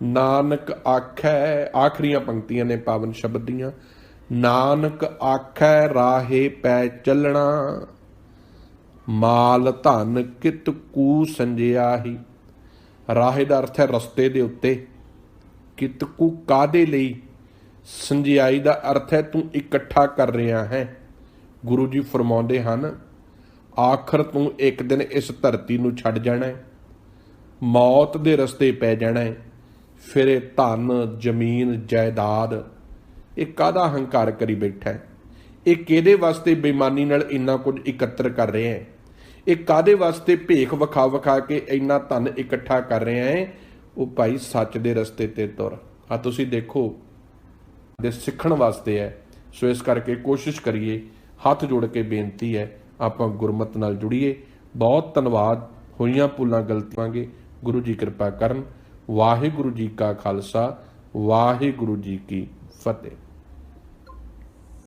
ਨਾਨਕ ਆਖੈ, ਆਖਰੀਆਂ ਪੰਕਤੀਆਂ ਨੇ ਪਾਵਨ ਸ਼ਬਦ ਦੀਆਂ, ਨਾਨਕ ਆਖੈ ਰਾਹੇ ਪੈ ਚੱਲਣਾ, ਮਾਲ ਧਨ ਕਿਤ ਕੂ ਸੰਜਿਆਹੀ। ਰਾਹੇ ਦਾ ਅਰਥ ਹੈ ਰਸਤੇ ਦੇ ਉੱਤੇ, ਕਿਤ ਕੂ ਕਾਦੇ ਲਈ, ਸੰਜਿਆਈ ਦਾ ਅਰਥ ਹੈ ਤੂੰ ਇਕੱਠਾ ਕਰ ਰਿਹਾ ਹੈ। ਗੁਰੂ ਜੀ ਫਰਮਾਉਂਦੇ ਹਨ ਆਖਰ ਤੂੰ ਇੱਕ ਦਿਨ ਇਸ ਧਰਤੀ ਨੂੰ ਛੱਡ ਜਾਣਾ ਹੈ, ਮੌਤ ਦੇ ਰਸਤੇ ਪੈ ਜਾਣਾ ਹੈ। ਫਿਰ ਇਹ ਧਨ ਜ਼ਮੀਨ ਜਾਇਦਾਦ ਇਹ ਕਾਹਦਾ ਹੰਕਾਰ ਕਰੀ ਬੈਠਾ ਹੈ? ਇਹ ਕਿਹਦੇ ਵਾਸਤੇ ਬੇਈਮਾਨੀ ਨਾਲ ਇੰਨਾ ਕੁਝ ਇਕੱਤਰ ਕਰ ਰਿਹਾ ਹੈ? ਇਹ ਕਾਹਦੇ ਵਾਸਤੇ ਭੇਖ ਵਿਖਾ ਵਿਖਾ ਕੇ ਇੰਨਾ ਧਨ ਇਕੱਠਾ ਕਰ ਰਿਹਾ ਹੈ? ਉਹ ਭਾਈ ਸੱਚ ਦੇ ਰਸਤੇ ਤੇ ਤੁਰ। ਆ ਤੁਸੀਂ ਦੇਖੋ ਦੇ ਸਿੱਖਣ ਵਾਸਤੇ ਹੈ। ਸੋ ਇਸ ਕਰਕੇ ਕੋਸ਼ਿਸ਼ ਕਰੀਏ, ਹੱਥ ਜੋੜ ਕੇ ਬੇਨਤੀ ਹੈ, ਆਪਾਂ ਗੁਰਮਤ ਨਾਲ ਜੁੜੀਏ। ਬਹੁਤ ਧੰਨਵਾਦ। ਹੋਈਆਂ ਭੁੱਲਾਂ ਗਲਤੀਆਂ ਗੁਰੂ ਜੀ ਕਿਰਪਾ ਕਰਨ। ਵਾਹਿਗੁਰੂ ਜੀ ਕਾ ਖਾਲਸਾ, ਵਾਹਿਗੁਰੂ ਜੀ ਕੀ ਫਤਿਹ।